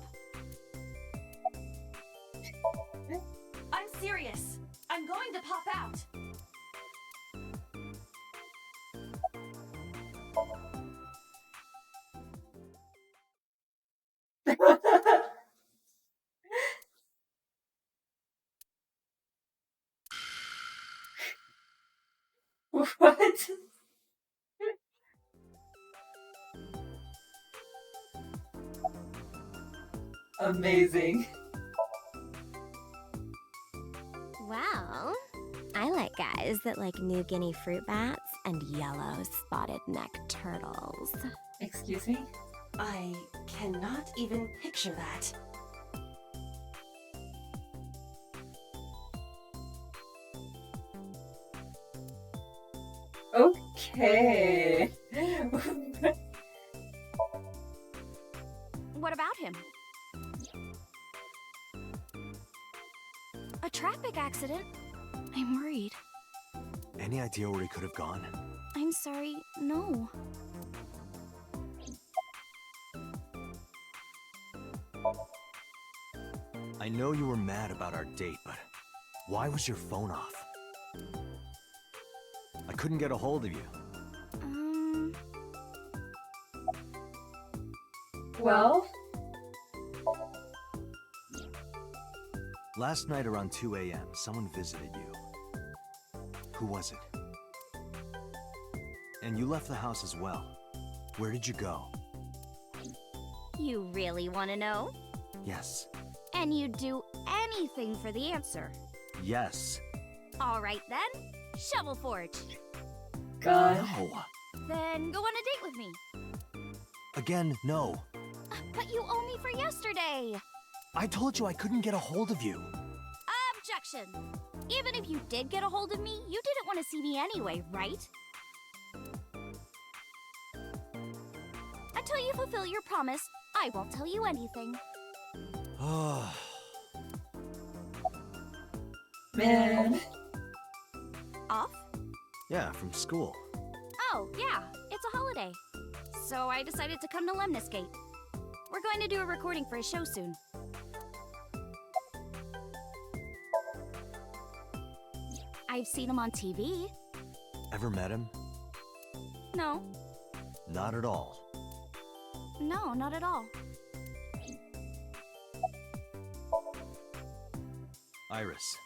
Speaker 12: I'm serious. I'm going to pop out.
Speaker 1: Amazing.
Speaker 17: Well, I like guys that like New Guinea fruit bats and yellow spotted neck turtles.
Speaker 1: Excuse me?
Speaker 2: I cannot even picture that.
Speaker 1: Okay.
Speaker 11: What about him? A traffic accident? I'm worried.
Speaker 3: Any idea where he could have gone?
Speaker 11: I'm sorry, no.
Speaker 3: I know you were mad about our date, but why was your phone off? I couldn't get a hold of you.
Speaker 1: Well?
Speaker 3: Last night around 2 a.m., someone visited you. Who was it? And you left the house as well. Where did you go?
Speaker 11: You really want to know?
Speaker 3: Yes.
Speaker 11: And you'd do anything for the answer.
Speaker 3: Yes.
Speaker 11: All right then, Shovel Forge.
Speaker 1: God.
Speaker 3: No.
Speaker 11: Then go on a date with me.
Speaker 3: Again, no.
Speaker 11: But you owe me for yesterday.
Speaker 3: I told you I couldn't get a hold of you.
Speaker 11: Objection. Even if you did get a hold of me, you didn't want to see me anyway, right? Until you fulfill your promise, I won't tell you anything.
Speaker 3: Oh.
Speaker 1: Man.
Speaker 11: Off?
Speaker 3: Yeah, from school.
Speaker 11: Oh, yeah, it's a holiday. So I decided to come to Lemniscate. We're going to do a recording for a show soon. I've seen him on TV.
Speaker 3: Ever met him?
Speaker 11: No.
Speaker 3: Not at all.
Speaker 11: No, not at all.
Speaker 3: Iris,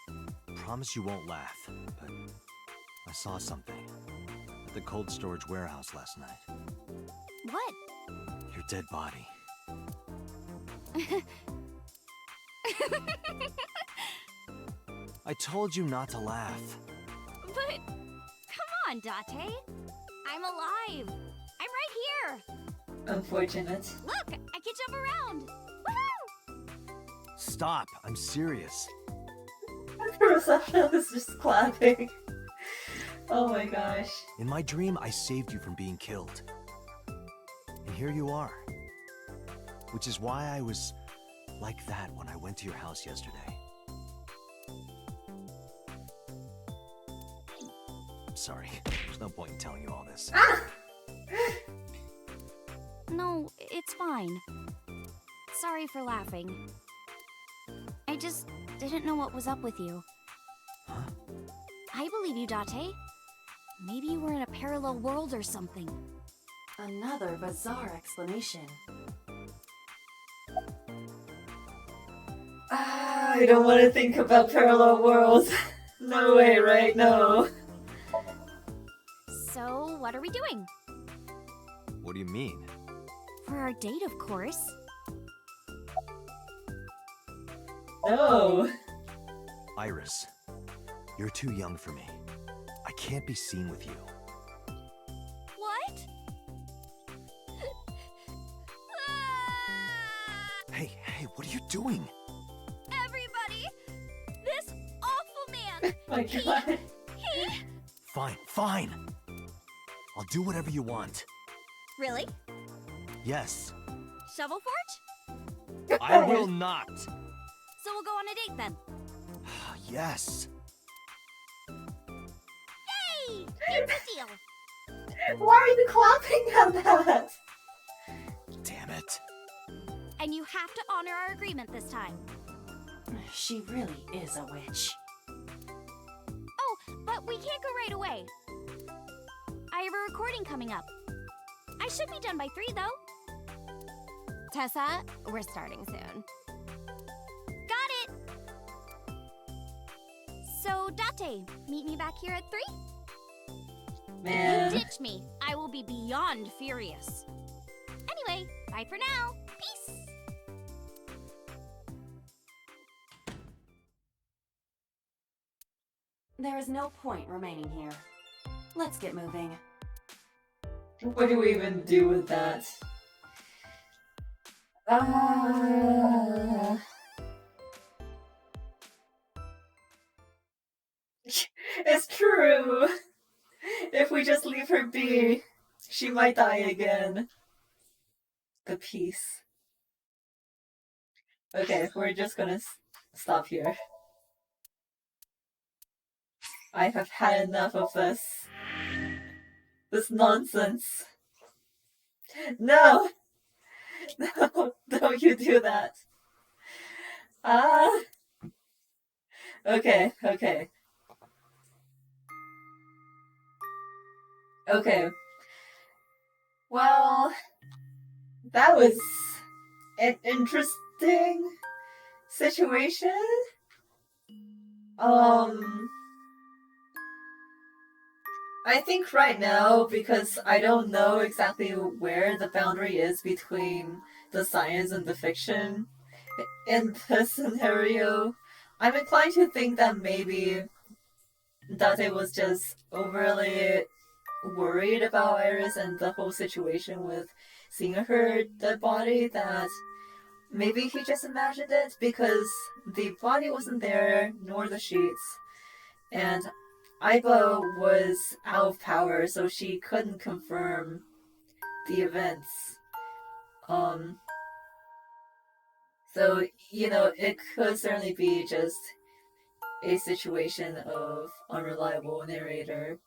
Speaker 3: promise you won't laugh, but I saw something at the cold storage warehouse last night.
Speaker 11: What?
Speaker 3: Your dead body. I told you not to laugh.
Speaker 11: But, come on, Date. I'm alive. I'm right here.
Speaker 1: Unfortunate.
Speaker 11: Look, I can jump around. Woohoo!
Speaker 3: Stop, I'm serious.
Speaker 1: The receptionist is just clapping. Oh my gosh.
Speaker 3: In my dream, I saved you from being killed. And here you are. Which is why I was like that when I went to your house yesterday. I'm sorry. There's no point in telling you all this.
Speaker 11: No, it's fine. Sorry for laughing. I just didn't know what was up with you.
Speaker 3: Huh?
Speaker 11: I believe you, Date. Maybe you were in a parallel world or something.
Speaker 2: Another bizarre explanation.
Speaker 1: I don't want to think about parallel worlds. No way, right? No.
Speaker 11: So, what are we doing?
Speaker 3: What do you mean?
Speaker 11: For our date, of course.
Speaker 1: No.
Speaker 3: Iris, you're too young for me. I can't be seen with you.
Speaker 11: What?
Speaker 3: Hey, what are you doing?
Speaker 11: Everybody! This awful man!
Speaker 1: My God.
Speaker 11: He...
Speaker 3: Fine. I'll do whatever you want.
Speaker 11: Really?
Speaker 3: Yes.
Speaker 11: Shovel Forge?
Speaker 3: I will not.
Speaker 11: So we'll go on a date then.
Speaker 3: Yes.
Speaker 11: Yay! Here's the deal.
Speaker 1: Why are you clapping at that?
Speaker 3: Damn it.
Speaker 11: And you have to honor our agreement this time.
Speaker 2: She really is a witch.
Speaker 11: Oh, but we can't go right away. I have a recording coming up. I should be done by 3, though.
Speaker 17: Tessa, we're starting soon.
Speaker 11: Got it! So, Date, meet me back here at 3?
Speaker 1: Man.
Speaker 11: If you ditch me, I will be beyond furious. Anyway, bye for now. Peace!
Speaker 12: There is no point remaining here. Let's get moving.
Speaker 1: What do we even do with that? It's true! If we just leave her be, she might die again. The peace. Okay, we're just gonna stop here. I have had enough of this. This nonsense. No! No, don't you do that. Okay, okay. Okay. Well, that was an interesting situation. I think right now, because I don't know exactly where the boundary is between the science and the fiction in this scenario, I'm inclined to think that maybe Date was just overly worried about Iris and the whole situation with seeing her dead body, that maybe he just imagined it because the body wasn't there, nor the sheets. And Aiba was out of power, so she couldn't confirm the events. So, you know, it could certainly be just a situation of unreliable narrator.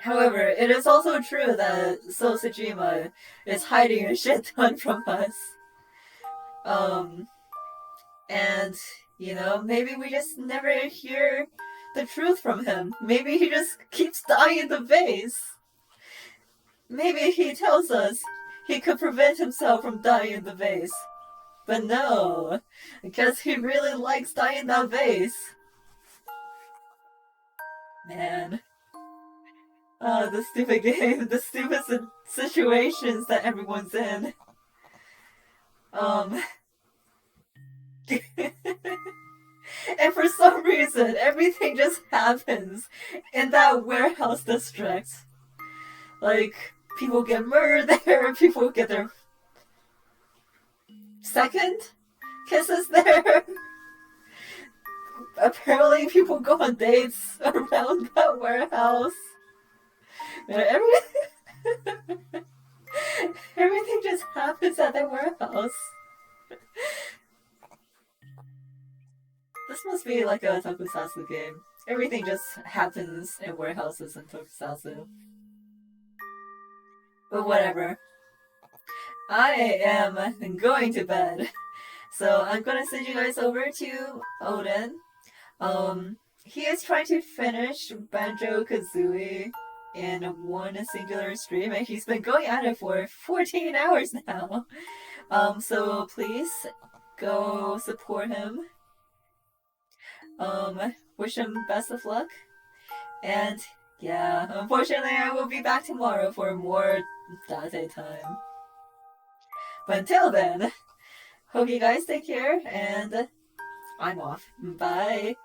Speaker 1: However, it is also true that So Sejima is hiding a shit ton from us. And, you know, maybe we just never hear the truth from him. Maybe he just keeps dying in the base. Maybe he tells us he could prevent himself from dying in the vase. But no, because he really likes dying in that vase. Man. The stupid game, the stupid situations that everyone's in. And for some reason, everything just happens in that warehouse district. Like, people get murdered there, people get their second kisses there. Apparently, people go on dates around that warehouse. Everything just happens at the warehouse. This must be like a tokusatsu game. Everything just happens in warehouses in tokusatsu. But whatever. I am going to bed. So I'm gonna send you guys over to Odin. He is trying to finish Banjo-Kazooie in one singular stream, and he's been going at it for 14 hours now. So please go support him. Wish him best of luck. And yeah, unfortunately I will be back tomorrow for more Date time. But until then, hope you guys take care, and I'm off. Bye!